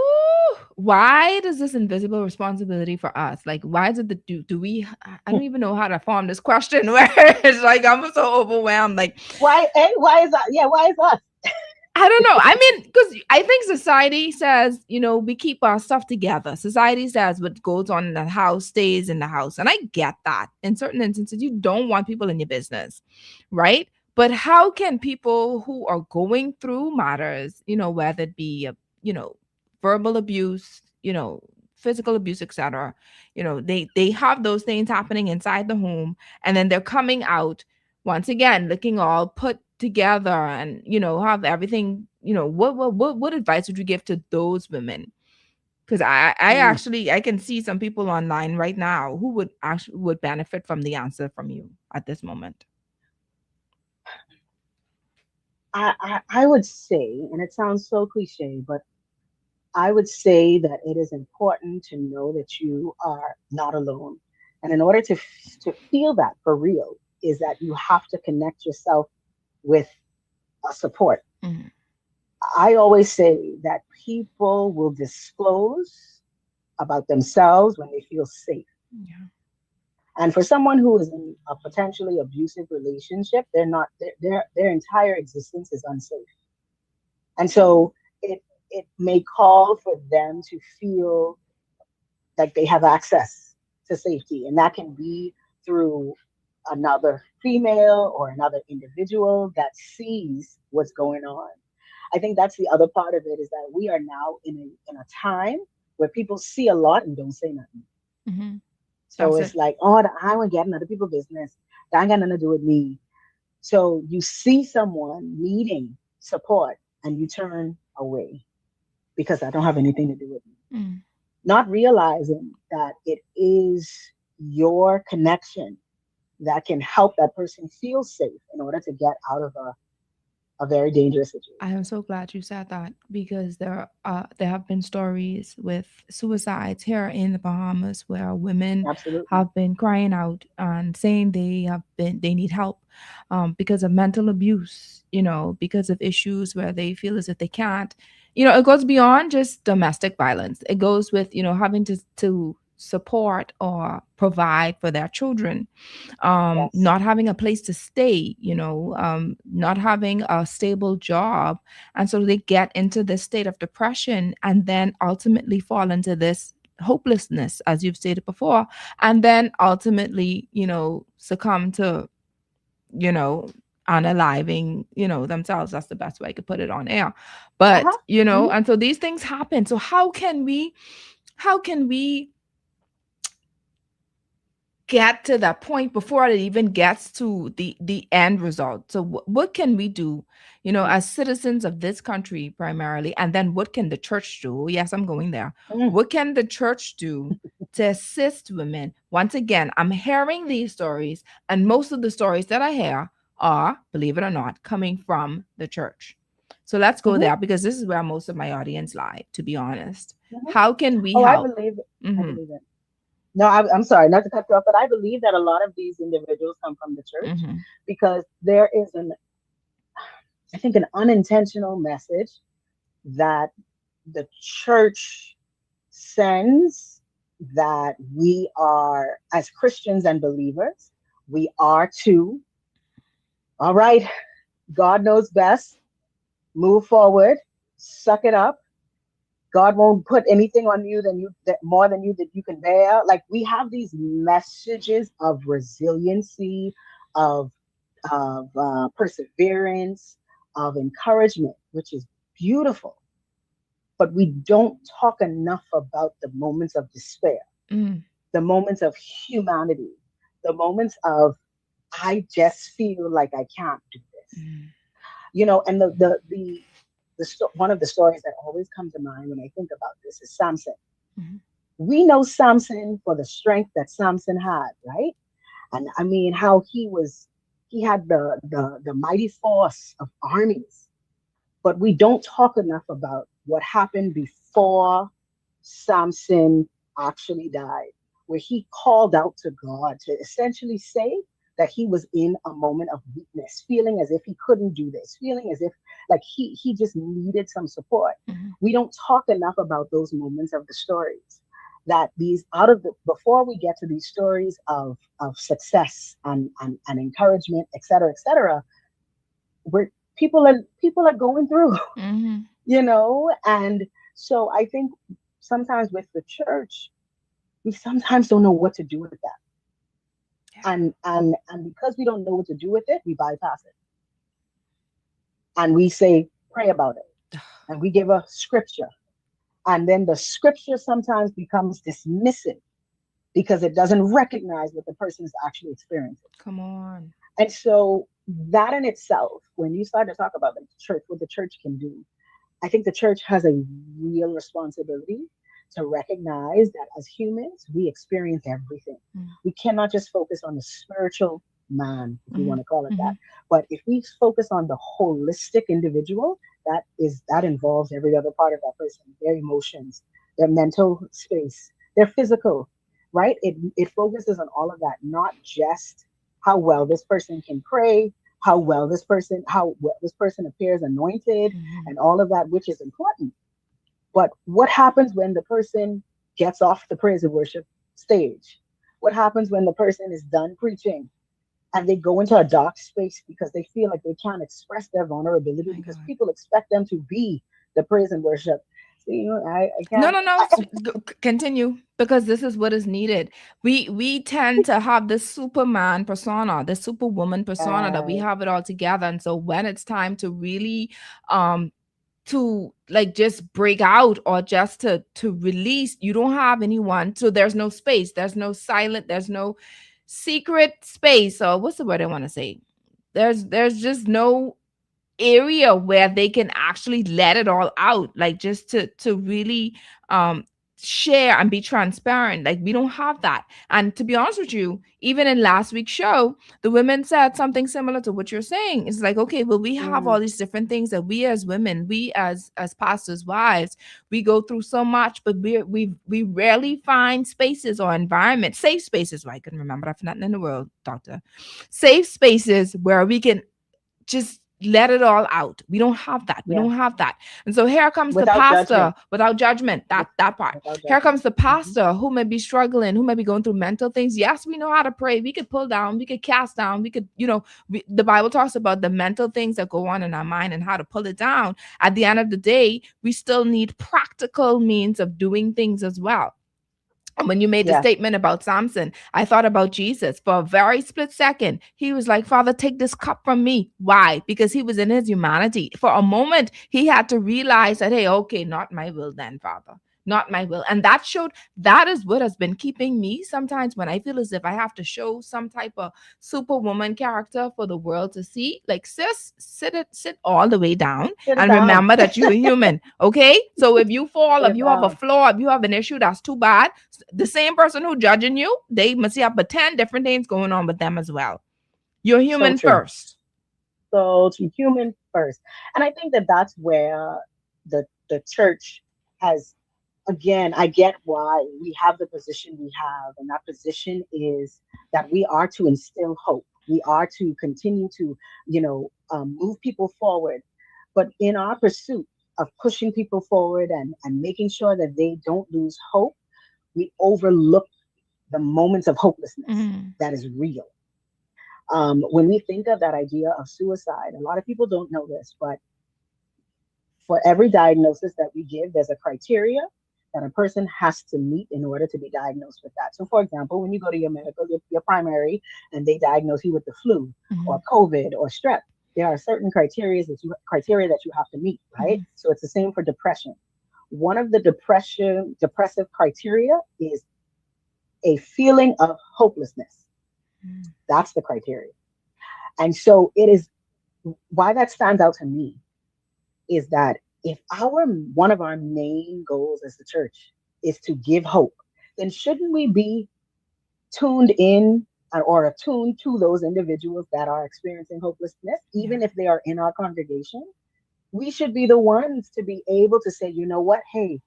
why does this invisible responsibility for us, like, why is it that do we, I don't even know how to form this question where it's like I'm so overwhelmed, like, why is that? Yeah, why is us? I don't know. I mean, because I think society says, we keep our stuff together. Society says what goes on in the house stays in the house. And I get that. In certain instances, you don't want people in your business, right? But how can people who are going through matters, whether it be, verbal abuse, physical abuse, etc., they have those things happening inside the home, and then they're coming out once again looking all put together and have everything, what advice would you give to those women? Because I actually I can see some people online right now who would benefit from the answer from you at this moment. I would say, and it sounds so cliche, but I would say that it is important to know that you are not alone. And in order to feel that for real, is that you have to connect yourself with a support. I always say that people will disclose about themselves when they feel safe. Yeah. And for someone who is in a potentially abusive relationship, they're not their entire existence is unsafe. And so it may call for them to feel like they have access to safety. And that can be through another female or another individual that sees what's going on. I think that's the other part of it, is that we are now in a time where people see a lot and don't say nothing. So That's it's like, oh, I want to get in other people's business. That ain't got nothing to do with me. So you see someone needing support and you turn away because I don't have anything to do with me. Not realizing that it is your connection that can help that person feel safe in order to get out of a very dangerous situation. I am so glad you said that, because there have been stories with suicides here in the Bahamas where women Absolutely. have been crying out and saying they need help because of mental abuse, because of issues where they feel as if they can't. It goes beyond just domestic violence. It goes with having to support or provide for their children, Yes. not having a place to stay, not having a stable job. And so they get into this state of depression and then ultimately fall into this hopelessness, as you've stated before, and then ultimately, succumb to, unaliving, themselves. That's the best way I could put it on air. But, and so these things happen. So how can we get to that point before it even gets to the end result? So what can we do, as citizens of this country primarily, and then what can the church do? Yes, I'm going there. What can the church do to assist women? Once again, I'm hearing these stories, and most of the stories that I hear are, believe it or not, coming from the church. So let's go there, because this is where most of my audience lie, to be honest. How can we help? I believe it. I believe it. No, I'm sorry, not to cut you off, but I believe that a lot of these individuals come from the church because there is I think, an unintentional message that the church sends, that we are, as Christians and believers, we are to, all right, God knows best, move forward, suck it up. God won't put anything on you that more than you that you can bear. Like, we have these messages of resiliency, of perseverance, of encouragement, which is beautiful. But we don't talk enough about the moments of despair, the moments of humanity, the moments of, I just feel like I can't do this. And one of the stories that always come to mind when I think about this is Samson. We know Samson for the strength that Samson had, right? And I mean, how he had the mighty force of armies. But we don't talk enough about what happened before Samson actually died, where he called out to God to essentially say that he was in a moment of weakness, feeling as if he couldn't do this, feeling as if like he just needed some support. We don't talk enough about those moments of the stories, that before we get to these stories of success and encouragement, et cetera, where people are going through, and so I think sometimes with the church, we sometimes don't know what to do with that. And because we don't know what to do with it, we bypass it. And we say, pray about it. And we give a scripture. And then the scripture sometimes becomes dismissive because it doesn't recognize what the person is actually experiencing. Come on. And so that in itself, when you start to talk about the church, what the church can do, I think the church has a real responsibility to recognize that as humans, we experience everything. We cannot just focus on the spiritual man, if you want to call it that. But if we focus on the holistic individual, that involves every other part of that person, their emotions, their mental space, their physical, right? It focuses on all of that, not just how well this person can pray, how this person appears anointed, and all of that, which is important. But what happens when the person gets off the praise and worship stage? What happens when the person is done preaching and they go into a dark space because they feel like they can't express their vulnerability because people expect them to be the praise and worship? So, I can't. No. Continue, because this is what is needed. We tend to have this Superman persona, the Superwoman persona, that we have it all together. And so when it's time to really to like just break out or just to release, you don't have anyone. So there's no space, there's no silent, there's no secret space, or what's the word I want to say? There's just no area where they can actually let it all out, like just to really share and be transparent. Like, we don't have that. And to be honest with you, even in last week's show, the women said something similar to what you're saying. It's like, okay, well, we have all these different things that we as women, we as pastors' wives, we go through so much, but we rarely find spaces or environments, safe spaces. I can remember that for nothing in the world, doctor. Safe spaces where we can just let it all out. We don't have that. We don't have that. And so here comes the pastor without judgment. That part. Here comes the pastor who may be struggling, who may be going through mental things. Yes, we know how to pray. We could pull down. We could cast down. We could, the Bible talks about the mental things that go on in our mind and how to pull it down. At the end of the day, we still need practical means of doing things as well. And when you made the statement about Samson, I thought about Jesus. For a very split second, he was like, Father, take this cup from me. Why? Because he was in his humanity. For a moment, he had to realize that, hey, okay, not my will then, Father. Not my will. And that is what has been keeping me sometimes when I feel as if I have to show some type of superwoman character for the world to see. Like, sis, sit all the way down and remember that you're a human. Okay? So if you fall, if you have a flaw, if you have an issue that's too bad, the same person who judging you, they must have 10 different things going on with them as well. You're human first. So to human first. And I think that that's where the church has again, I get why we have the position we have, and that position is that we are to instill hope. We are to continue to, move people forward. But in our pursuit of pushing people forward and making sure that they don't lose hope, we overlook the moments of hopelessness that is real. When we think of that idea of suicide, a lot of people don't know this, but for every diagnosis that we give, there's a criteria that a person has to meet in order to be diagnosed with that. So, for example, when you go to your medical, your primary, and they diagnose you with the flu or COVID or strep, there are certain criteria that you have to meet, right? So it's the same for depression. One of the depressive criteria is a feeling of hopelessness. That's the criteria. And so it is why that stands out to me is that if one of our main goals as the church is to give hope, then shouldn't we be tuned in or attuned to those individuals that are experiencing hopelessness, even if they are in our congregation? We should be the ones to be able to say, you know what, hey,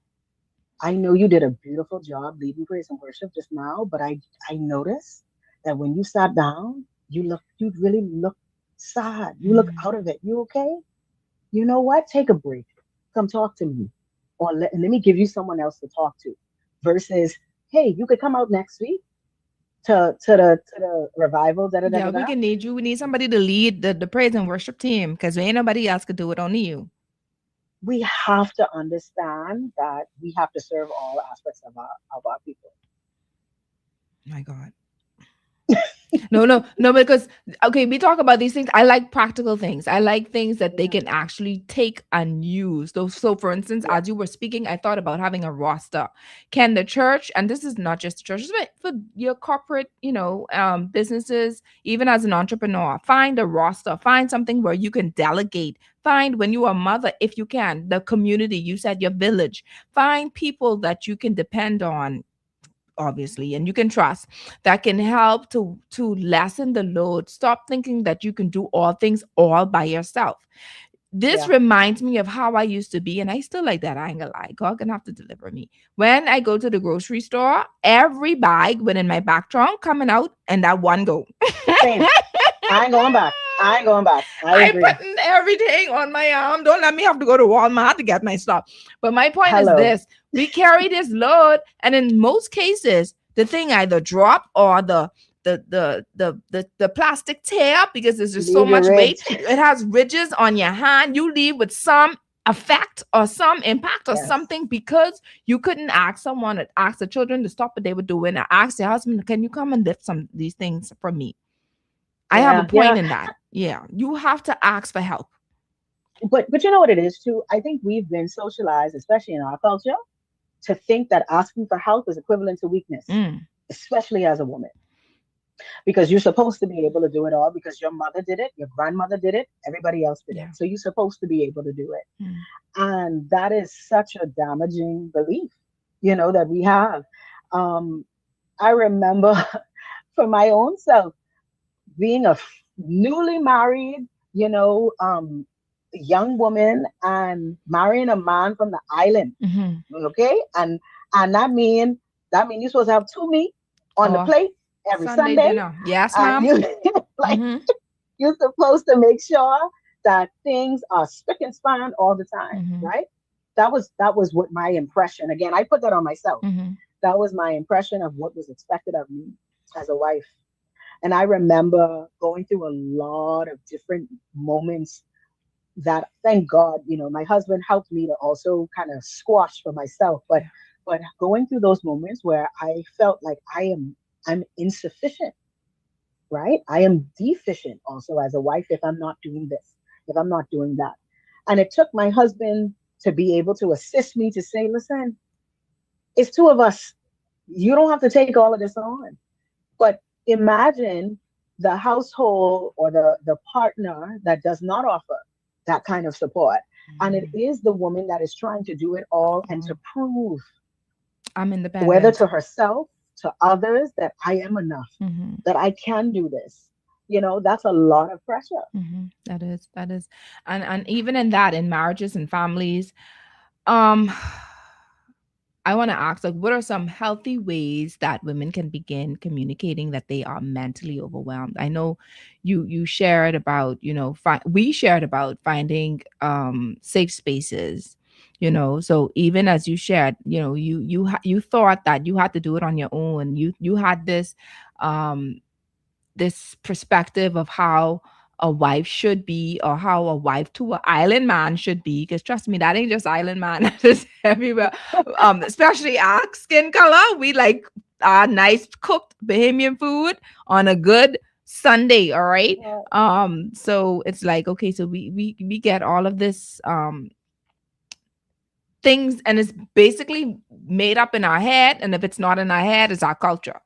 I know you did a beautiful job leading praise and worship just now, but I noticed that when you sat down, you really look sad. You look out of it. You okay? You know what? Take a break. Come talk to me. Or let me give you someone else to talk to. Versus, hey, you could come out next week to the revival. Yeah, we can need you. We need somebody to lead the praise and worship team because ain't nobody else could do it, only you. We have to understand that we have to serve all aspects of our people. My God. No, because okay, we talk about these things. I like practical things. I like things that they can actually take and use. So for instance, as you were speaking, I thought about having a roster. Can the church, and this is not just the church, but for your corporate, businesses, even as an entrepreneur, find a roster, find something where you can delegate. Find when you are a mother, if you can, the community, you said your village, find people that you can depend on, obviously, and you can trust, that can help to lessen the load. Stop thinking that you can do all things all by yourself. This reminds me of how I used to be, and I still like that. I ain't gonna lie. God gonna have to deliver me. When I go to the grocery store, every bag went in my back trunk, coming out, and that one go. Same. I ain't going back. I agree. putting everything on my arm. Don't let me have to go to Walmart to get my stuff. But my point is this: we carry this load, and in most cases, the thing either drop or the plastic tear up because there's just so much weight. It has ridges on your hand. You leave with some effect or some impact or something because you couldn't ask the children to stop what they were doing. I asked your husband, can you come and lift some of these things for me? I have a point in that. Yeah, you have to ask for help. But you know what it is too? I think we've been socialized, especially in our culture, to think that asking for help is equivalent to weakness, especially as a woman. Because you're supposed to be able to do it all because your mother did it, your grandmother did it, everybody else did it. So you're supposed to be able to do it. And that is such a damaging belief, that we have. I remember for my own self, being a newly married, young woman and marrying a man from the island. Okay. And that mean you're supposed to have 2 meat on the plate every Sunday. Dinner. Yes, ma'am. You're supposed to make sure that things are spick and span all the time, right? That was what my impression. Again, I put that on myself. That was my impression of what was expected of me as a wife. And I remember going through a lot of different moments that, thank God, my husband helped me to also kind of squash for myself. But going through those moments where I felt like I'm insufficient, right? I am deficient also as a wife if I'm not doing this, if I'm not doing that. And it took my husband to be able to assist me to say, listen, it's 2 of us. You don't have to take all of this on. But imagine the household or the partner that does not offer that kind of support. And it is the woman that is trying to do it all and to prove I'm independent, whether to herself, to others, that I am enough, that I can do this. That's a lot of pressure. That is. And even in that, in marriages and families, I want to ask, like, what are some healthy ways that women can begin communicating that they are mentally overwhelmed? I know you shared about, we shared about finding safe spaces, so even as you shared, you thought that you had to do it on your own. You had um this perspective of how a wife should be, or how a wife to an island man should be, because trust me, that ain't just island man. That is everywhere. Especially our skin color, we like our nice cooked Bahamian food on a good Sunday. All right. So it's like, okay, so we get all of this things, and it's basically made up in our head, and if it's not in our head, it's our culture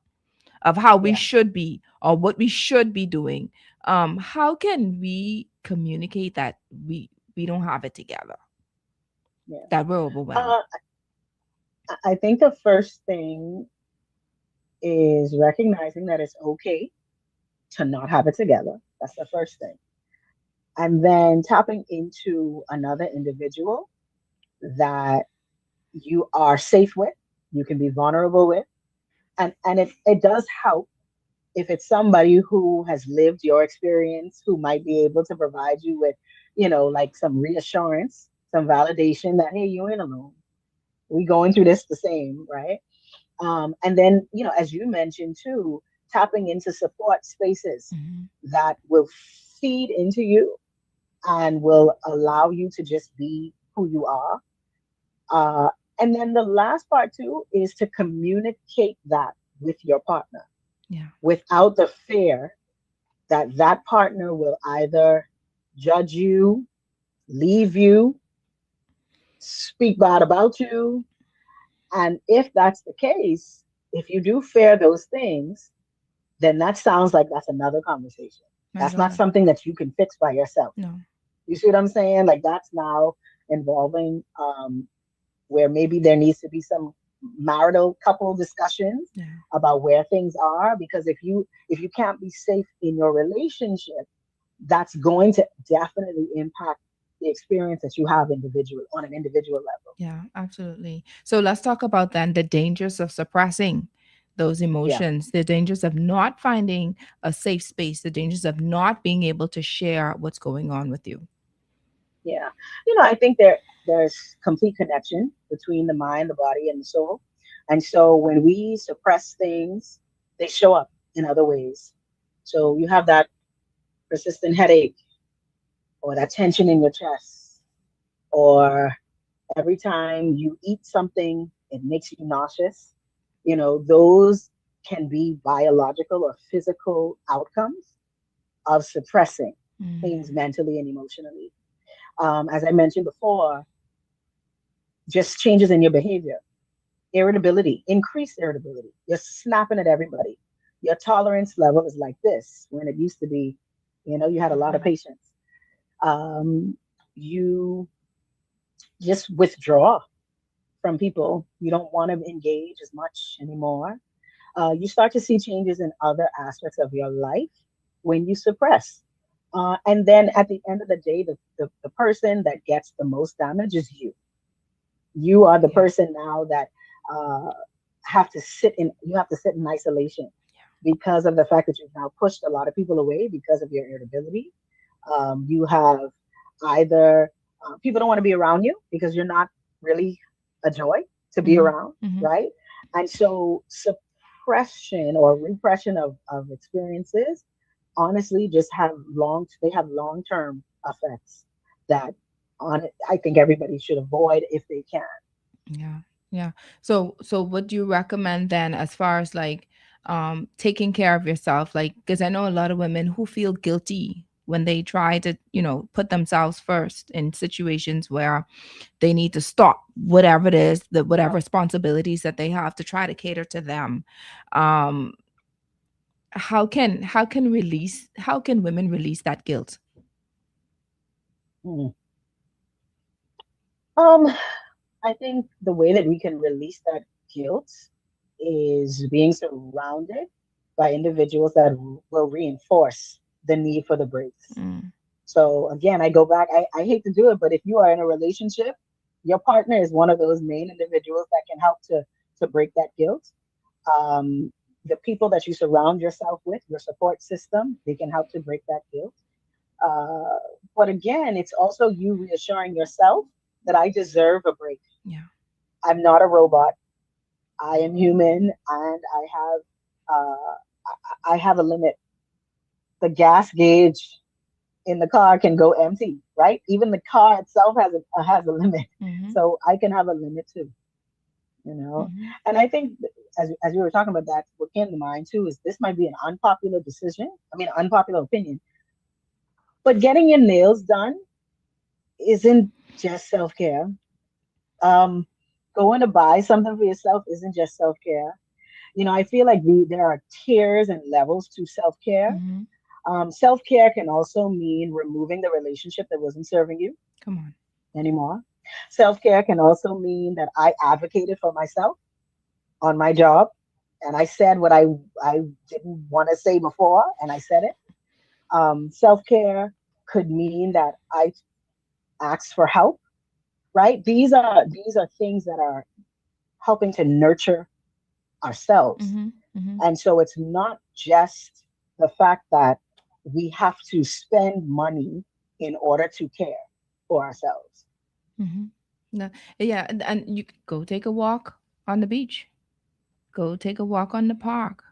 of how we should be or what we should be doing. How can we communicate that we don't have it together, that we're overwhelmed? I think the first thing is recognizing that it's okay to not have it together. That's the first thing. And then tapping into another individual that you are safe with, you can be vulnerable with. And it does help if it's somebody who has lived your experience, who might be able to provide you with, like some reassurance, some validation that, hey, you ain't alone. We going through this the same, right? And then, as you mentioned too, tapping into support spaces that will feed into you and will allow you to just be who you are. And then the last part too is to communicate that with your partner. Without the fear that that partner will either judge you, leave you, speak bad about you. And if that's the case, if you do fear those things, then that sounds like that's another conversation. That's not something that you can fix by yourself. No. You see what I'm saying? Like, that's now involving where maybe there needs to be some marital couple discussions about where things are, because if you can't be safe in your relationship, that's going to definitely impact the experience that you have on an individual level. Yeah, absolutely. So let's talk about then the dangers of suppressing those emotions, the dangers of not finding a safe space, the dangers of not being able to share what's going on with you. Yeah. I think there's complete connection between the mind, the body, and the soul. And so when we suppress things, they show up in other ways. So you have that persistent headache, or that tension in your chest, or every time you eat something, it makes you nauseous. Those can be biological or physical outcomes of suppressing things mentally and emotionally. As I mentioned before, just changes in your behavior, irritability, increased irritability. You're snapping at everybody. Your tolerance level is like this, when it used to be, you had a lot of patience. You just withdraw from people. You don't want to engage as much anymore. You start to see changes in other aspects of your life when you suppress. And then at the end of the day, the person that gets the most damage is you. You are the person now that have to sit in isolation because of the fact that you've now pushed a lot of people away because of your irritability. You have either people don't want to be around you because you're not really a joy to be around, right? And so suppression or repression of experiences honestly just have long-term effects that I think everybody should avoid if they can. Yeah. So what do you recommend then, as far as like taking care of yourself? Like, because I know a lot of women who feel guilty when they try to, put themselves first in situations where they need to stop whatever it is, whatever responsibilities that they have to try to cater to them. How can women release that guilt? I think the way that we can release that guilt is being surrounded by individuals that will reinforce the need for the breaks. So again, I go back, I hate to do it, but if you are in a relationship your partner is one of those main individuals that can help to break that guilt. The people that you surround yourself with, your support system, they can help to break that guilt. Uh, but again, it's also you reassuring yourself that I deserve a break. Yeah. I'm not a robot. I am human, and I have a limit. The gas gauge in the car can go empty, right? Even the car itself has a limit. Mm-hmm. So I can have a limit too, you know. Mm-hmm. And I think as we were talking about that, what came to mind too is this might be an unpopular decision. I mean, unpopular opinion. But getting your nails done isn't just self-care. Um, Going to buy something for yourself isn't just self-care. You know, I feel like there are tiers and levels to self-care. Mm-hmm. Self-care can also mean removing the relationship that wasn't serving you Come on. anymore. Self-care can also mean that I advocated for myself on my job and I said what I didn't want to say before and I said it. Self-care could mean that I asked for help, right? These are things that are helping to nurture ourselves. Mm-hmm. Mm-hmm. And so it's not just the fact that we have to spend money in order to care for ourselves. Mm-hmm. No, yeah, and you could go take a walk on the beach, go take a walk on the park,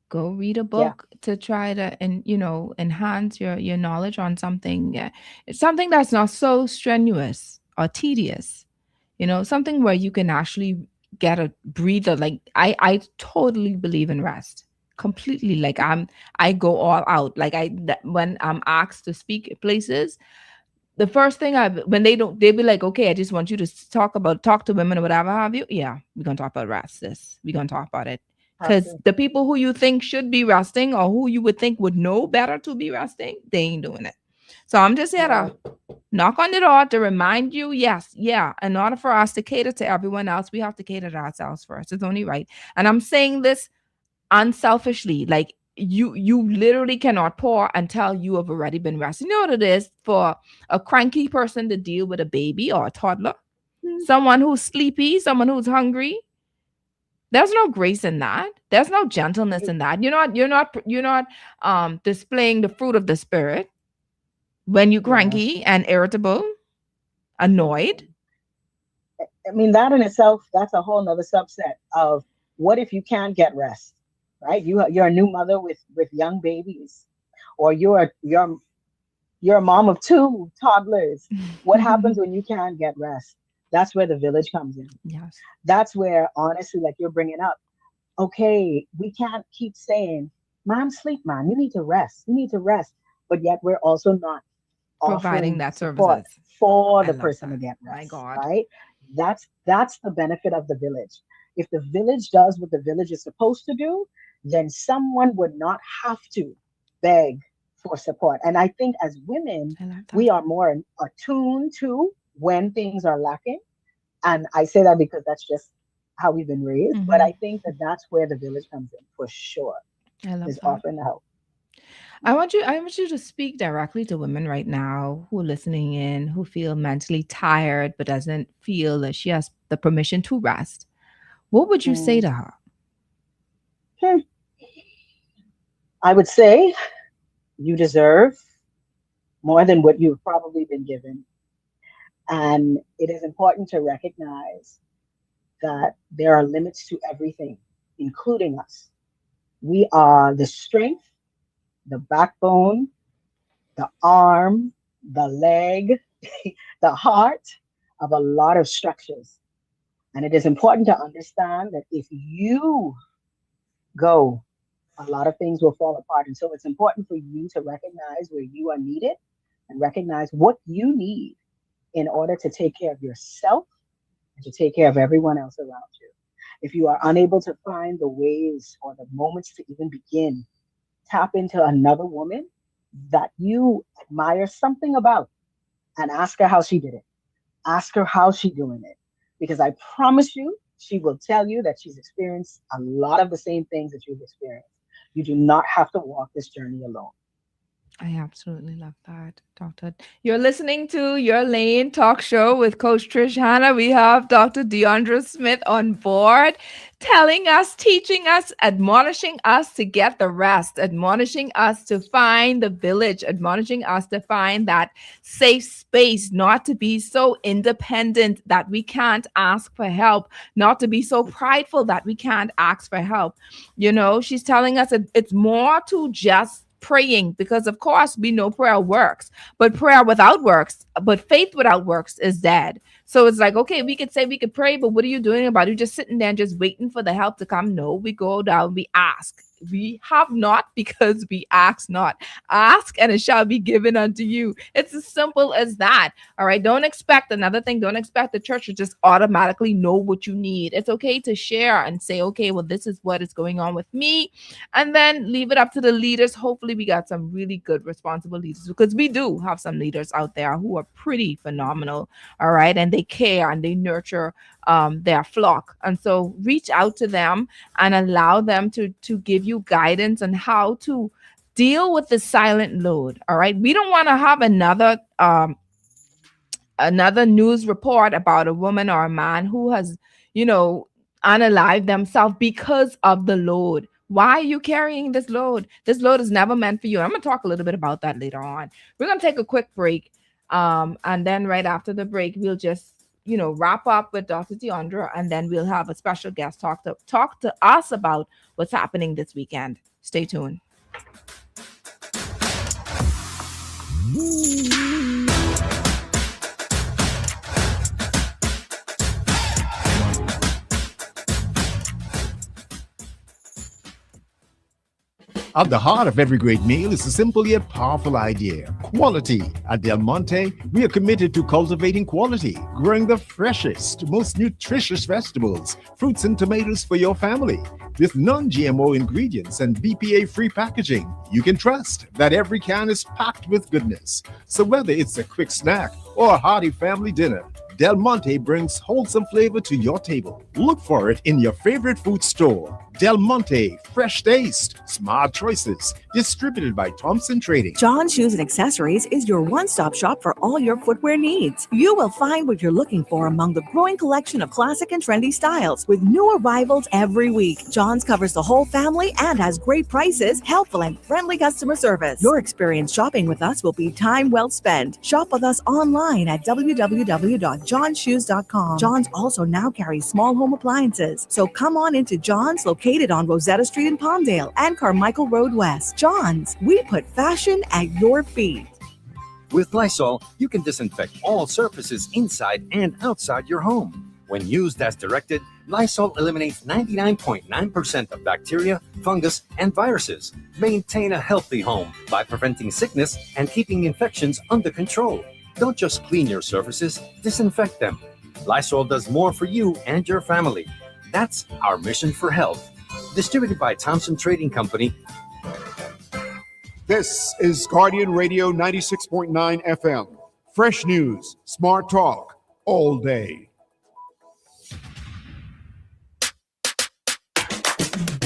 go read a Yeah. book to try to enhance your knowledge on something. Yeah, it's something that's not so strenuous or tedious. Something where you can actually get a breather. Like I totally believe in rest completely. Like I go all out. Like when I'm asked to speak at places, the first thing when they be like, okay, I just want you to talk to women or whatever have you. Yeah, we're gonna talk about rest. We're gonna talk about it. Because the people who you think should be resting or who you would think would know better to be resting, they ain't doing it. So I'm just here to knock on the door to remind you, yes, yeah, in order for us to cater to everyone else, we have to cater to ourselves first. It's only right. And I'm saying this unselfishly. Like you literally cannot pour until you have already been resting. You know what it is for a cranky person to deal with a baby or a toddler, someone who's sleepy, someone who's hungry. There's no grace in that. There's no gentleness in that. You're not displaying the fruit of the spirit when you're cranky and irritable, annoyed. I mean, that in itself, that's a whole nother subset of what if you can't get rest, right? You're a new mother with young babies, or you're a mom of two toddlers. What happens when you can't get rest? That's where the village comes in. Yes. That's where, honestly, like you're bringing up, okay, we can't keep saying, "Mom, sleep, man. You need to rest. You need to rest." But yet we're also not Providing that support services for the person to get rest. My God. Right? That's the benefit of the village. If the village does what the village is supposed to do, then someone would not have to beg for support. And I think as women, we are more attuned to when things are lacking. And I say that because that's just how we've been raised. Mm-hmm. But I think that's where the village comes in for sure. I love is that. offering the help. I want you to speak directly to women right now who are listening in, who feel mentally tired but doesn't feel that she has the permission to rest. What would you say to her? I would say you deserve more than what you've probably been given. And it is important to recognize that there are limits to everything, including us. We are the strength, the backbone, the arm, the leg, the heart of a lot of structures. And it is important to understand that if you go, a lot of things will fall apart. And so it's important for you to recognize where you are needed and recognize what you need in order to take care of yourself and to take care of everyone else around you. If you are unable to find the ways or the moments to even begin, tap into another woman that you admire something about and ask her how she did it. Ask her how she's doing it. Because I promise you, she will tell you that she's experienced a lot of the same things that you've experienced. You do not have to walk this journey alone. I absolutely love that, Doctor. You're listening to Your Lane Talk Show with Coach Trish Hanna. We have Dr. Deondra Smith on board, telling us, teaching us, admonishing us to get the rest, admonishing us to find the village, admonishing us to find that safe space, not to be so independent that we can't ask for help, not to be so prideful that we can't ask for help. She's telling us that it's more to just praying, because of course we know prayer works, but prayer without works, but faith without works is dead. So it's like, okay, we could say we could pray, but what are you doing about it? You're just sitting there and just waiting for the help to come. No, we go down, we ask. We have not because we ask not. Ask and it shall be given unto you. It's as simple as that. All right. Don't expect the church to just automatically know what you need. It's okay to share and say, okay, well, this is what is going on with me. And then leave it up to the leaders. Hopefully, we got some really good, responsible leaders, because we do have some leaders out there who are pretty phenomenal. All right. And they care and they nurture their flock. And so reach out to them and allow them to give you guidance on how to deal with the silent load. All right. We don't want to have another news report about a woman or a man who has, unalived themselves because of the load. Why are you carrying this load? This load is never meant for you. I'm going to talk a little bit about that later on. We're going to take a quick break. And then right after the break, we'll just, wrap up with Dr. Deondra, and then we'll have a special guest talk to us about what's happening this weekend. Stay tuned. At the heart of every great meal is a simple yet powerful idea: quality. At Del Monte, we are committed to cultivating quality, growing the freshest, most nutritious vegetables, fruits, and tomatoes for your family. With non-GMO ingredients and BPA-free packaging, you can trust that every can is packed with goodness. So whether it's a quick snack or a hearty family dinner, Del Monte brings wholesome flavor to your table. Look for it in your favorite food store. Del Monte, fresh taste, smart choices. Distributed by Thompson Trading. John Shoes and Accessories is your one-stop shop for all your footwear needs. You will find what you're looking for among the growing collection of classic and trendy styles with new arrivals every week. John's covers the whole family and has great prices, helpful and friendly customer service. Your experience shopping with us will be time well spent. Shop with us online at www.johnshoes.com. John's also now carries small home appliances. So come on into John's, located on Rosetta Street in Palmdale and Carmichael Road West. John's, we put fashion at your feet. With Lysol, you can disinfect all surfaces inside and outside your home. When used as directed, Lysol eliminates 99.9% of bacteria, fungus, and viruses. Maintain a healthy home by preventing sickness and keeping infections under control. Don't just clean your surfaces, disinfect them. Lysol does more for you and your family. That's our mission for health. Distributed by Thompson Trading Company. This is Guardian Radio 96.9 FM. Fresh news, smart talk, all day.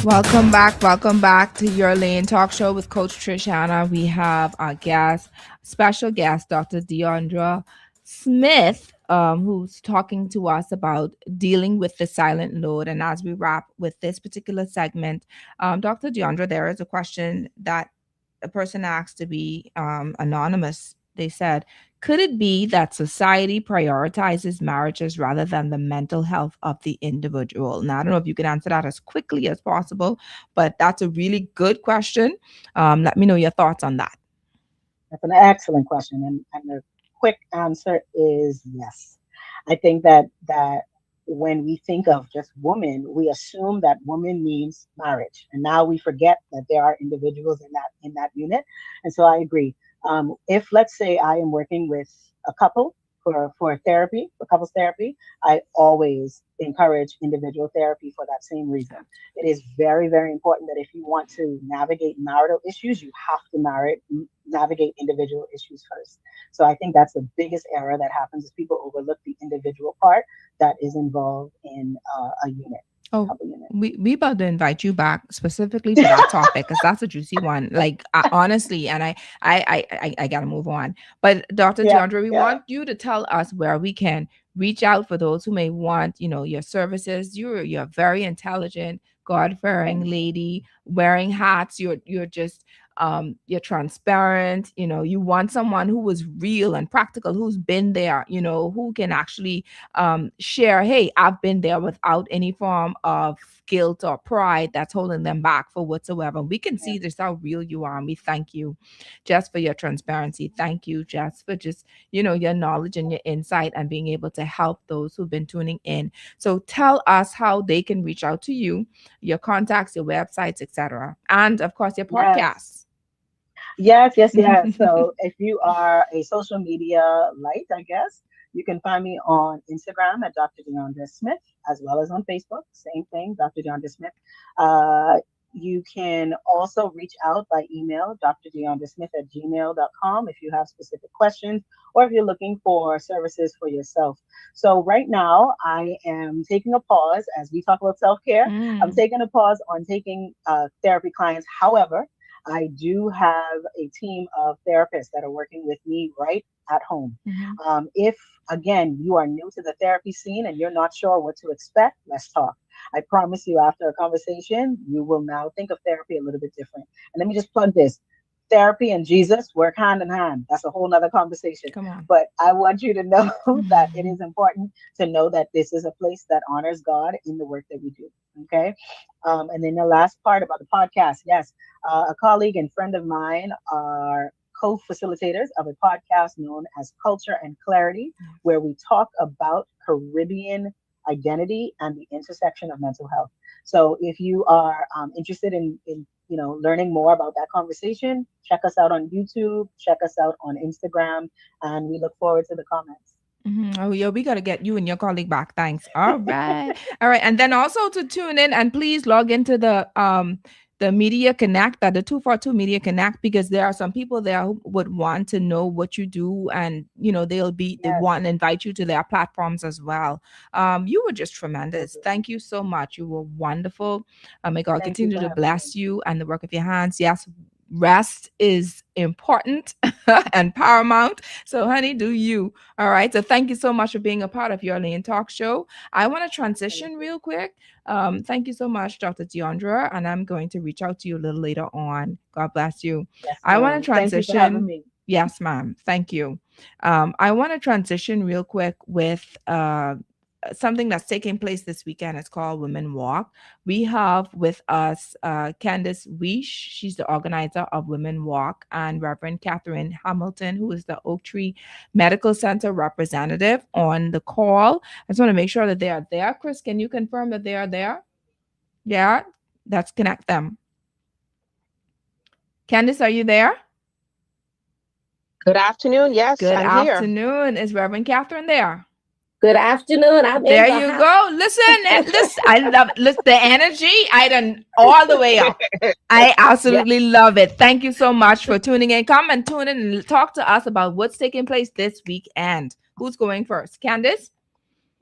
Welcome back to Your Lane Talk Show with Coach Trish Hanna. We have our special guest, Dr. Deondra Smith, who's talking to us about dealing with the silent load. And as we wrap with this particular segment, Dr. Deondra, there is a question that a person asked to be anonymous. They said, could it be that society prioritizes marriages rather than the mental health of the individual? Now, I don't know if you can answer that as quickly as possible, but that's a really good question. Let me know your thoughts on that. That's an excellent question. And the quick answer is yes. I think that when we think of just woman, we assume that woman means marriage. And now we forget that there are individuals in that unit. And so I agree. If, let's say, I am working with a couple for therapy, for couples therapy, I always encourage individual therapy for that same reason. It is very, very important that if you want to navigate marital issues, you have to navigate individual issues first. So I think that's the biggest error that happens, is people overlook the individual part that is involved in a unit. Oh, couple units. we about to invite you back specifically to that topic because that's a juicy one. Like honestly, and I gotta move on. But Dr. Yeah, Deondra, we yeah. want you to tell us where we can reach out for those who may want, your services. You're a very intelligent, God-fearing Thank you. lady wearing hats. You're just you're transparent. You want someone who was real and practical, who's been there, who can actually share, hey, I've been there, without any form of guilt or pride that's holding them back for whatsoever. We can Yeah. see just how real you are. And we thank you just for your transparency. Thank you just for your knowledge and your insight and being able to help those who've been tuning in. So tell us how they can reach out to you, your contacts, your websites, etc. And of course, your Yes. podcasts. Yes, yes, yes. So if you are a social media light, I guess, you can find me on Instagram at Dr. Deondra Smith, as well as on Facebook. Same thing, Dr. Deondra Smith. Uh, you can also reach out by email, drdeondrasmith@gmail.com, if you have specific questions or if you're looking for services for yourself. So right now, I am taking a pause as we talk about self-care. I'm Mm. taking a pause on taking therapy clients. However, I do have a team of therapists that are working with me right at home. Mhm. If, again, you are new to the therapy scene and you're not sure what to expect, let's talk. I promise you, after a conversation, you will now think of therapy a little bit different. And let me just plug this. Therapy and Jesus work hand in hand. That's a whole nother conversation. Come on. But I want you to know that it is important to know that this is a place that honors God in the work that we do. Okay. And then the last part about the podcast. Yes, a colleague and friend of mine are co-facilitators of a podcast known as Culture and Clarity, where we talk about Caribbean identity and the intersection of mental health. So if you are interested in learning more about that conversation, check us out on YouTube, check us out on Instagram, and we look forward to the comments. Mhm. Oh, yeah, we got to get you and your colleague back. Thanks. All right. All right. And then also to tune in and please log into the Media Connect, the 242 Media Connect, because there are some people there who would want to know what you do, and they Yes, want to invite you to their platforms as well. You were just tremendous. absolutely. Thank you so much. You were wonderful. May God Thank you continue for to having me. bless you and the work of your hands. Yes, rest is important and paramount. So, honey, do you. All right. So, thank you so much for being a part of your Lane Talk Show. I want to Thank transition you. real quick. Thank you so much, Dr. Deondra, and I'm going to reach out to you a little later on. God bless you. Yes, I want to ma'am. Thank you for having transition. me. Yes, ma'am. Thank you. I want to transition real quick with something that's taking place this weekend. It's called Women Walk. We have with us Candace Weish. She's the organizer of Women Walk, and Reverend Catherine Hamilton, who is the Oak Tree Medical Center representative on the call. I just want to make sure that they are there. Chris, can you confirm that they are there? Yeah, let's connect them. Candace, are you there? Good afternoon. Yes, Good I'm here. afternoon. Is Reverend Catherine there? Good afternoon. I'm in There the you house. go. Listen. I love it. Listen, the energy. I done all the way up. I absolutely love it. Thank you so much for tuning in. Come and tune in and talk to us about what's taking place this weekend. Who's going first? Candace?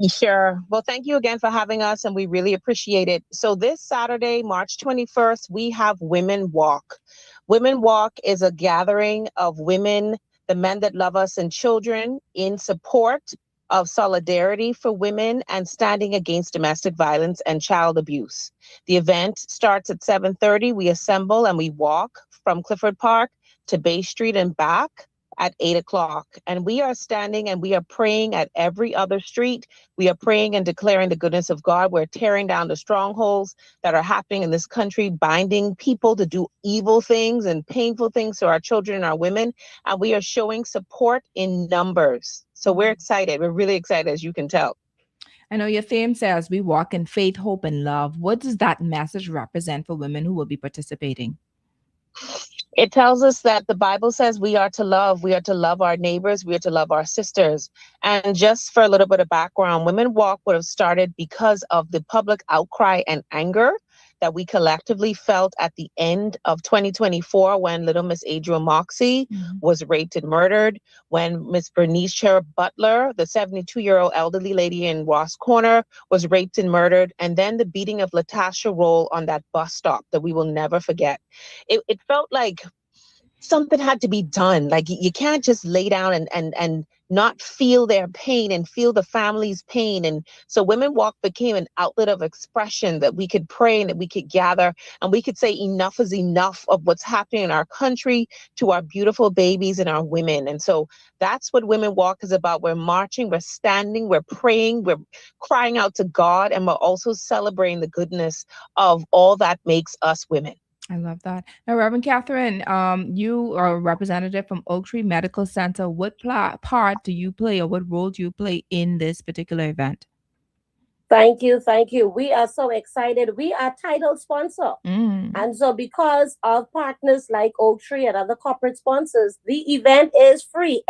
Sure. Well, thank you again for having us, and we really appreciate it. So this Saturday, March 21st, we have Women Walk. Women Walk is a gathering of women, the men that love us, and children in support of solidarity for women and standing against domestic violence and child abuse. The event starts at 7:30. We assemble and we walk from Clifford Park to Bay Street and back at 8 o'clock. And we are standing and we are praying at every other street. We are praying and declaring the goodness of God. We're tearing down the strongholds that are happening in this country, binding people to do evil things and painful things to our children and our women. And we are showing support in numbers. So we're excited. We're really excited, as you can tell. I know your theme says we walk in faith, hope, and love. What does that message represent for women who will be participating? It tells us that the Bible says we are to love our neighbors, we are to love our sisters. And just for a little bit of background, Women Walk would have started because of the public outcry and anger that we collectively felt at the end of 2024 when little Miss Adrian Moxie was raped and murdered, when Miss Bernice Cherub Butler, the 72-year-old elderly lady in Ross Corner, was raped and murdered, and then the beating of Latasha Roll on that bus stop that we will never forget. It felt like something had to be done. Like you can't just lay down and not feel their pain and feel the family's pain. And so Women Walk became an outlet of expression that we could pray and that we could gather and we could say enough is enough of what's happening in our country to our beautiful babies and our women. And so that's what Women Walk is about. We're marching, we're standing, we're praying, we're crying out to God, and we're also celebrating the goodness of all that makes us women. I love that. Now, Reverend Catherine, you are a representative from Oak Tree Medical Center. What part do you play, or what role do you play in this particular event? Thank you. We are so excited. We are title sponsor. And so because of partners like Oak Tree and other corporate sponsors, the event is free.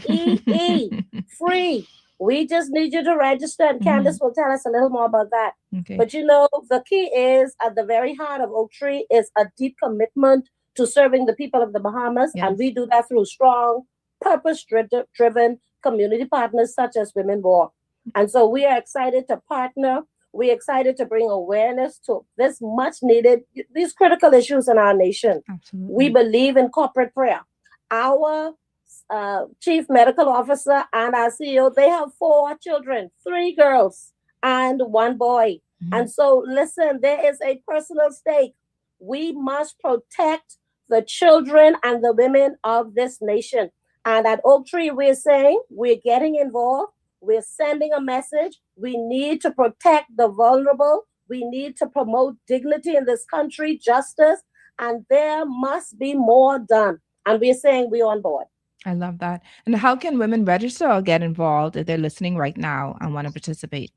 Free. Free. We just need you to register, and Candace will tell us a little more about that. Okay. But the key is at the very heart of Oak Tree is a deep commitment to serving the people of the Bahamas. Yes. And we do that through strong, purpose-driven community partners such as Women Walk. And so we are excited to partner. We're excited to bring awareness to this much needed, these critical issues in our nation. Absolutely. We believe in corporate prayer. Our chief medical officer and our CEO, they have 4 children, 3 girls and 1 boy. And so listen, there is a personal stake. We must protect the children and the women of this nation. And at Oak Tree, we're saying we're getting involved. We're sending a message. We need to protect the vulnerable. We need to promote dignity in this country, justice, and there must be more done. And we're saying we're on board. I love that. And how can women register or get involved if they're listening right now and want to participate?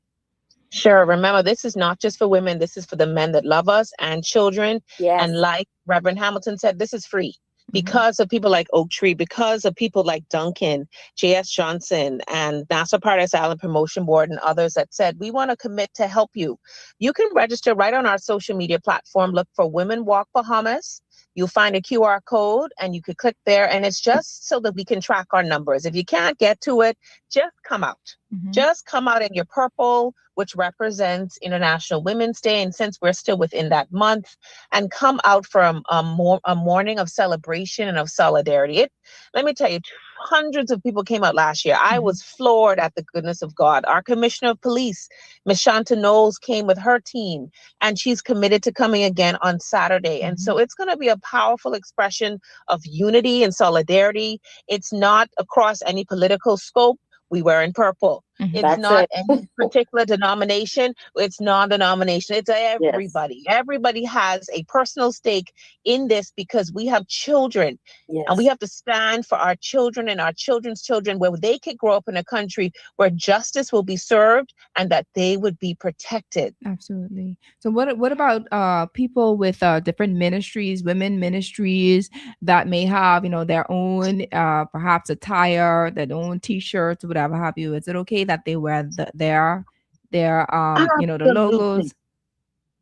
Sure. Remember, this is not just for women. This is for the men that love us and children. Yes. And like Reverend Hamilton said, this is free. Because of people like Oak Tree, because of people like Duncan, J.S. Johnson, and Nassau Paradise Island Promotion Board, and others that said, we want to commit to help you. You can register right on our social media platform. Look for Women Walk Bahamas. You'll find a QR code and you could click there, and it's just so that we can track our numbers. If you can't get to it, just come out. Just come out in your purple, which represents International Women's Day. And since we're still within that month, and come out for a morning of celebration and of solidarity. Let me tell you, hundreds of people came out last year. I was floored at the goodness of God. Our Commissioner of Police, Ms. Shanta Knowles, came with her team, and she's committed to coming again on Saturday. And so it's going to be a powerful expression of unity and solidarity. It's not across any political scope. We wear in purple. It's That's not it. any particular denomination. It's non-denomination. It's everybody. Yes. Everybody has a personal stake in this because we have children. Yes. And we have to stand for our children and our children's children, where they could grow up in a country where justice will be served and that they would be protected. Absolutely. So what about people with different ministries, women ministries that may have, their own perhaps attire, their own t-shirts, whatever have you? Is it okay that they wear their the logos?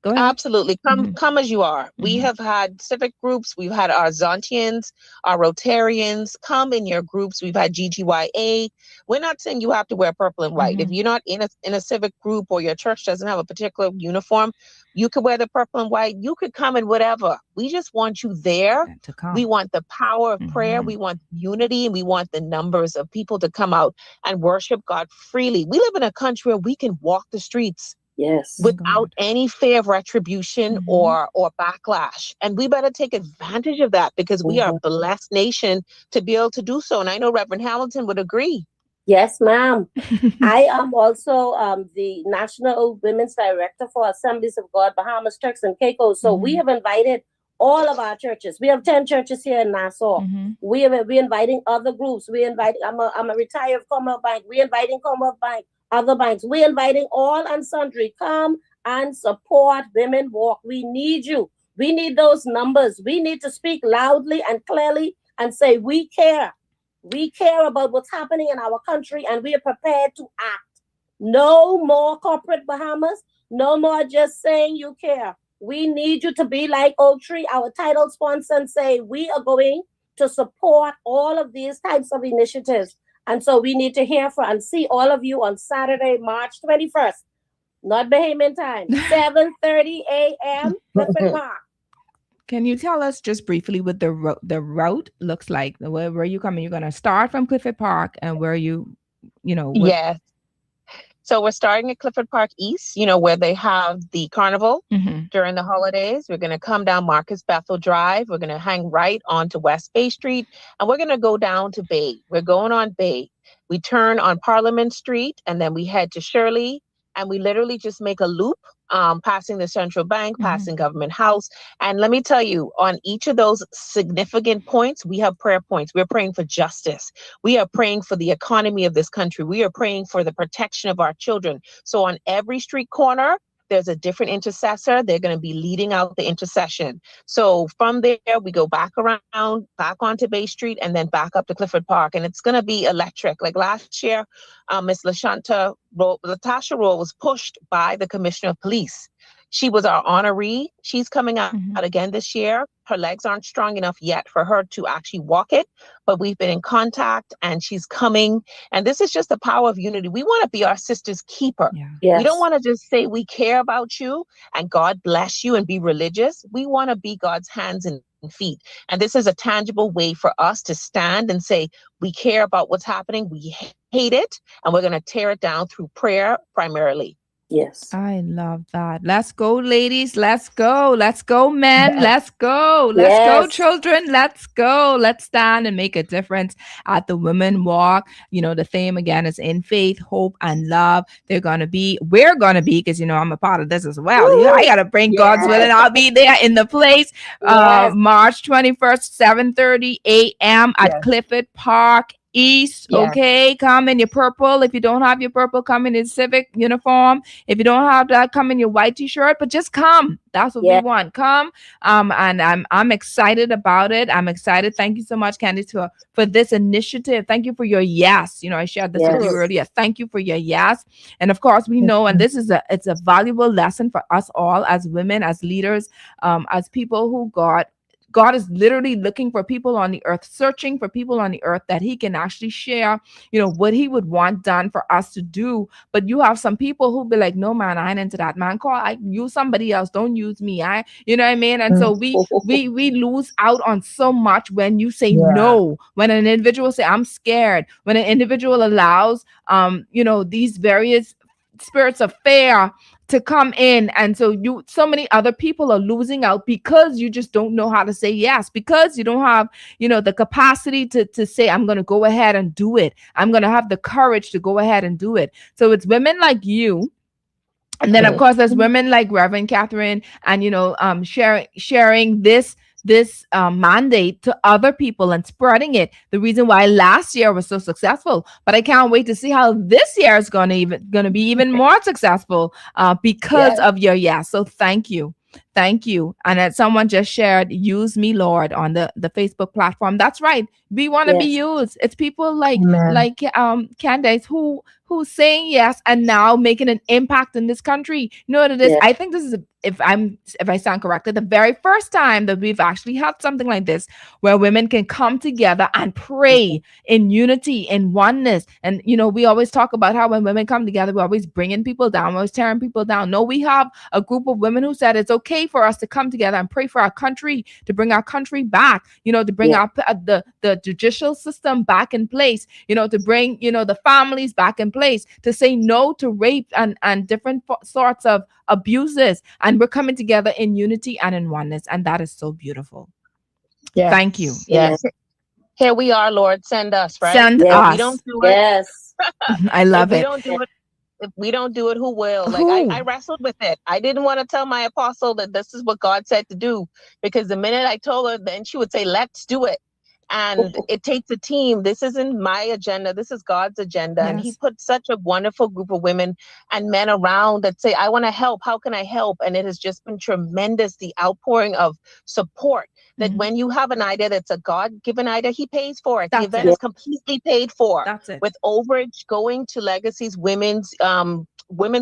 Go ahead. Absolutely. Come as you are. We have had civic groups. We've had our Zontians, our Rotarians. Come in your groups. We've had GGYA. We're not saying you have to wear purple and white. If you're not in a civic group, or your church doesn't have a particular uniform, you could wear the purple and white. You could come in whatever. We just want you there. To come. We want the power of prayer. We want unity, and we want the numbers of people to come out and worship God freely. We live in a country where we can walk the streets. Yes. Without any fear of retribution or backlash. And we better take advantage of that, because we are a blessed nation to be able to do so. And I know Reverend Hamilton would agree. Yes, ma'am. I am also the National Women's Director for Assemblies of God, Bahamas, Turks and Caicos. So we have invited all of our churches. We have 10 churches here in Nassau. We're inviting other groups. I'm a retired Commonwealth Bank. We're inviting Commonwealth Bank, other banks. We're inviting all and sundry. Come and support Women Walk. We need you. We need those numbers. We need to speak loudly and clearly and say, we care. We care about what's happening in our country, and we are prepared to act. No more corporate Bahamas. No more just saying you care. We need you to be like Oak Tree, our title sponsor, and say, we are going to support all of these types of initiatives. And so we need to hear from and see all of you on Saturday, March 21st. Not Bahamian time, 7:30 a.m. Clifford Park. Can you tell us just briefly what the route looks like? Where you coming? You're going to start from Clifford Park, and where Yes. So we're starting at Clifford Park East, where they have the carnival during the holidays. We're going to come down Marcus Bethel Drive. We're going to hang right onto West Bay Street, and we're going to go down to Bay. We're going on Bay. We turn on Parliament Street, and then we head to Shirley, and we literally just make a loop, passing the Central Bank, passing Government House. And let me tell you, on each of those significant points, we have prayer points. We're praying for justice. We are praying for the economy of this country. We are praying for the protection of our children. So on every street corner, there's a different intercessor. They're going to be leading out the intercession. So from there, we go back around, back onto Bay Street, and then back up to Clifford Park. And it's going to be electric. Like last year, Miss Latasha Rowe was pushed by the Commissioner of Police. She was our honoree. She's coming out again this year. Her legs aren't strong enough yet for her to actually walk it, but we've been in contact and she's coming. And this is just the power of unity. We want to be our sister's keeper. Yes. We don't want to just say we care about you and God bless you and be religious. We want to be God's hands and feet. And this is a tangible way for us to stand and say, we care about what's happening. We hate it. And we're going to tear it down through prayer primarily. Yes. I love that. Let's go, ladies. Let's go. Let's go, men. Let's go. Let's go, children. Let's go. Let's stand and make a difference at the Women Walk. The theme again is in faith, hope, and love. We're going to be, because, I'm a part of this as well. I got to bring God's will, and I'll be there in the place. March 21st, 7:30 a.m. at Clifford Park East. Okay, come in your purple. If you don't have your purple, come in your civic uniform. If you don't have that, come in your white t-shirt, but just come. That's what we want. Come. And I'm excited about it. I'm excited. Thank you so much, Candice, for this initiative. Thank you for your yes. I shared this with you earlier. Thank you for your yes. And of course, we know, and it's a valuable lesson for us all as women, as leaders, as people who God is literally looking for people on the earth, searching for people on the earth that he can actually share, what he would want done for us to do. But you have some people who be like, no, man, I ain't into that, man. Use somebody else. Don't use me. You know what I mean? And so we lose out on so much when you say no, when an individual say, I'm scared, when an individual allows, these various spirits of fear to come in. And so many other people are losing out because you just don't know how to say yes, because you don't have, the capacity to say, I'm going to go ahead and do it. I'm going to have the courage to go ahead and do it. So it's women like you. And then of course there's women like Reverend Catherine and, sharing this mandate to other people and spreading it. The reason why last year was so successful, but I can't wait to see how this year is going to be even more successful because of your yes. So thank you. And as someone just shared, use me, Lord, on the Facebook platform. That's right. We want to be used. It's people like Candace who's saying yes and now making an impact in this country. You know what it is? I think this is, if I sound correct, the very first time that we've actually had something like this where women can come together and pray in unity, in oneness. And we always talk about how when women come together, we're always bringing people down, we're always tearing people down. No, we have a group of women who said it's okay for us to come together and pray for our country, to bring our country back, to bring our the judicial system back in place, to bring the families back in place, to say no to rape and different sorts of abuses. And we're coming together in unity and in oneness, and that is so beautiful. Thank you. Here we are, Lord, send us, right? Send us. We don't do it. I love it. If we don't do it, who will? Like I wrestled with it. I didn't want to tell my apostle that this is what God said to do, because the minute I told her, then she would say, let's do it. And it takes a team. This isn't my agenda. This is God's agenda. And he put such a wonderful group of women and men around that say, I want to help. How can I help? And it has just been tremendous, the outpouring of support. that Mhm. when you have an idea that's a God-given idea, he pays for it. The That's event it. is completely paid for, That's it. with overage going to Legacy's women's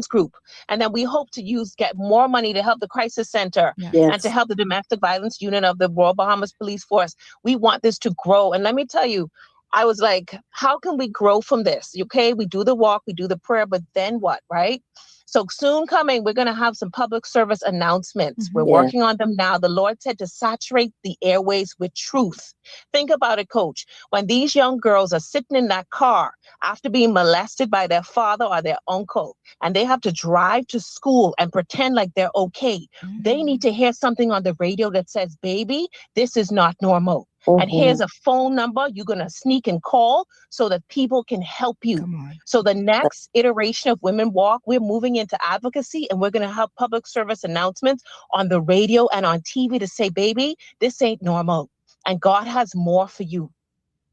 group. And then we hope to get more money to help the crisis center Yes. and to help the domestic violence unit of the Royal Bahamas Police Force. We want this to grow. And let me tell you, I was like, how can we grow from this? Okay, we do the walk, we do the prayer, but then what, right? So soon coming, we're going to have some public service announcements. We're working on them now. The Lord said to saturate the airways with truth. Think about it, Coach. When these young girls are sitting in that car after being molested by their father or their uncle, and they have to drive to school and pretend like they're okay, they need to hear something on the radio that says, baby, this is not normal. And here's a phone number you're going to sneak and call so that people can help you. So the next iteration of Women Walk, we're moving into advocacy, and we're going to have public service announcements on the radio and on TV to say, baby, this ain't normal. And God has more for you.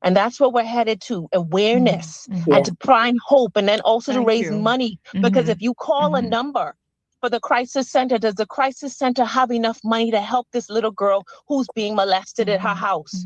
And that's what we're headed to, awareness and to find hope, and then also to raise money. Because if you call a number for the crisis center, does the crisis center have enough money to help this little girl who's being molested at her house?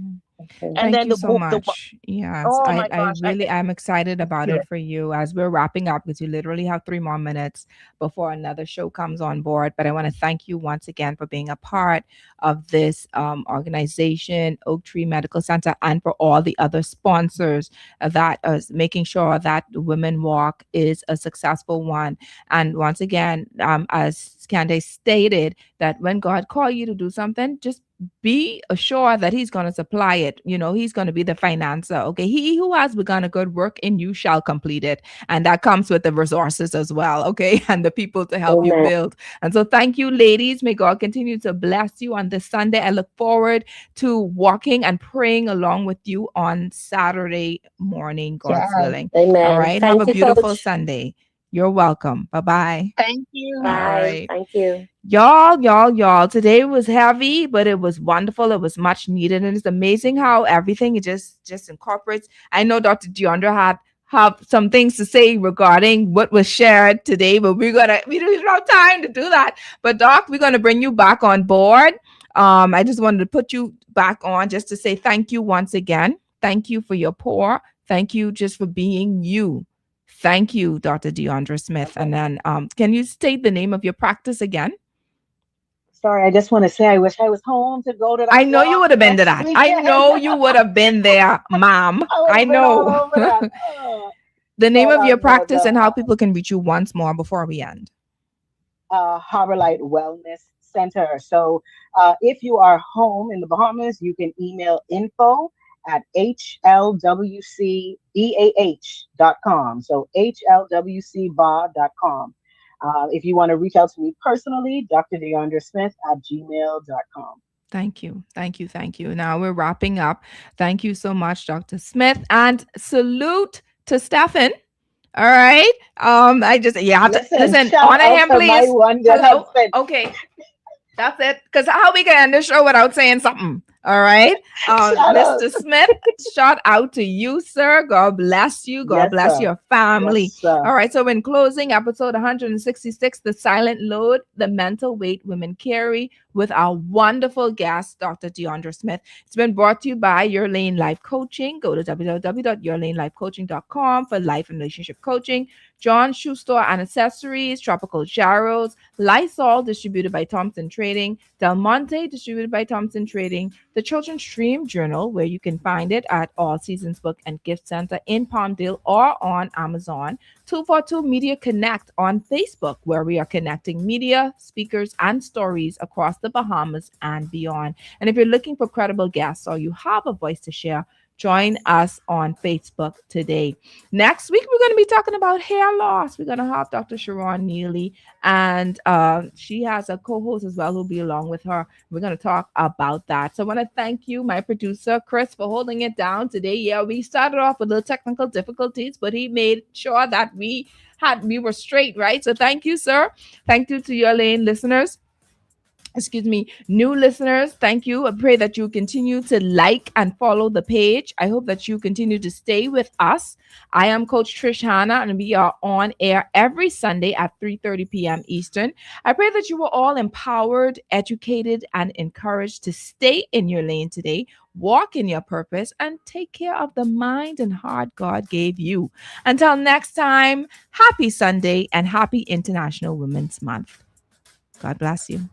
And Thank then you so much. Yes, oh my I gosh, really am excited about it it. for you as we're wrapping up, because you literally have 3 more minutes before another show comes on board. But I want to thank you once again for being a part of this organization, Oak Tree Medical Center, and for all the other sponsors that is making sure that the Women Walk is a successful one. And once again, as Candace stated, that when God called you to do something, just be assured that he's going to supply it. You know, he's going to be the financer. Okay. He who has begun a good work in you shall complete it. And that comes with the resources as well. Okay. And the people to help you build. And so thank you, ladies. May God continue to bless you on this Sunday. I look forward to walking and praying along with you on Saturday morning, God's willing. Amen. All right. Thank Have a you, beautiful Coach. Sunday. You're welcome. Bye-bye. Thank you. Bye. All right. Thank you. Y'all. Today was heavy, but it was wonderful. It was much needed. And it's amazing how everything it just incorporates. I know Dr. Deondra have some things to say regarding what was shared today, but we don't have time to do that. But Doc, we're gonna bring you back on board. I just wanted to put you back on just to say thank you once again. Thank you for your pour. Thank you just for being you. Thank you, Dr. Deondra Smith. And then can you state the name of your practice again? Sorry, I just want to say I wish I was home to go to that. I know you would have been to that. weekend. I know you would have been there, ma'am. I know. The name of your practice and how people can reach you once more before we end. Harbor Light Wellness Center. So if you are home in the Bahamas, you can email info@hlwcbah.com. So hlwcbah.com. If you want to reach out to me personally, Dr. Deondra Smith @gmail.com. Thank you. Now we're wrapping up. Thank you so much, Dr. Smith. And salute to Stefan. All right. I just listen honor him, please. Hello. Okay. That's it. Because how we can end the show without saying something? All right. Mr. Smith, shout out to you, sir. God bless you. God bless your family. All right. So in closing, episode 166, The Silent Load, the Mental Weight Women Carry, with our wonderful guest, Dr. Deondra Smith. It's been brought to you by Your Lane Life Coaching. Go to www.yourlanelifecoaching.com for life and relationship coaching. John Shoe Store and Accessories, Tropical Gyros, Lysol, distributed by Thompson Trading, Del Monte, distributed by Thompson Trading, the Children's Dream Journal, where you can find it at All Seasons Book and Gift Center in Palmdale or on Amazon. 242 Media Connect on Facebook, where we are connecting media, speakers, and stories across the Bahamas and beyond. And if you're looking for credible guests or you have a voice to share, join us on Facebook today. Next week, we're going to be talking about hair loss. We're going to have Dr. Sharon Neely, and she has a co-host as well who'll be along with her. We're going to talk about that. So I want to thank you, my producer, Chris, for holding it down today. Yeah, we started off with little technical difficulties, but he made sure that we were straight, right? So thank you, sir. Thank you to Your Lane listeners. new listeners, thank you. I pray that you continue to like and follow the page. I hope that you continue to stay with us. I am Coach Trish Hanna, and we are on air every Sunday at 3:30 p.m. Eastern. I pray that you were all empowered, educated, and encouraged to stay in your lane today, walk in your purpose, and take care of the mind and heart God gave you. Until next time, happy Sunday and happy International Women's Month. God bless you.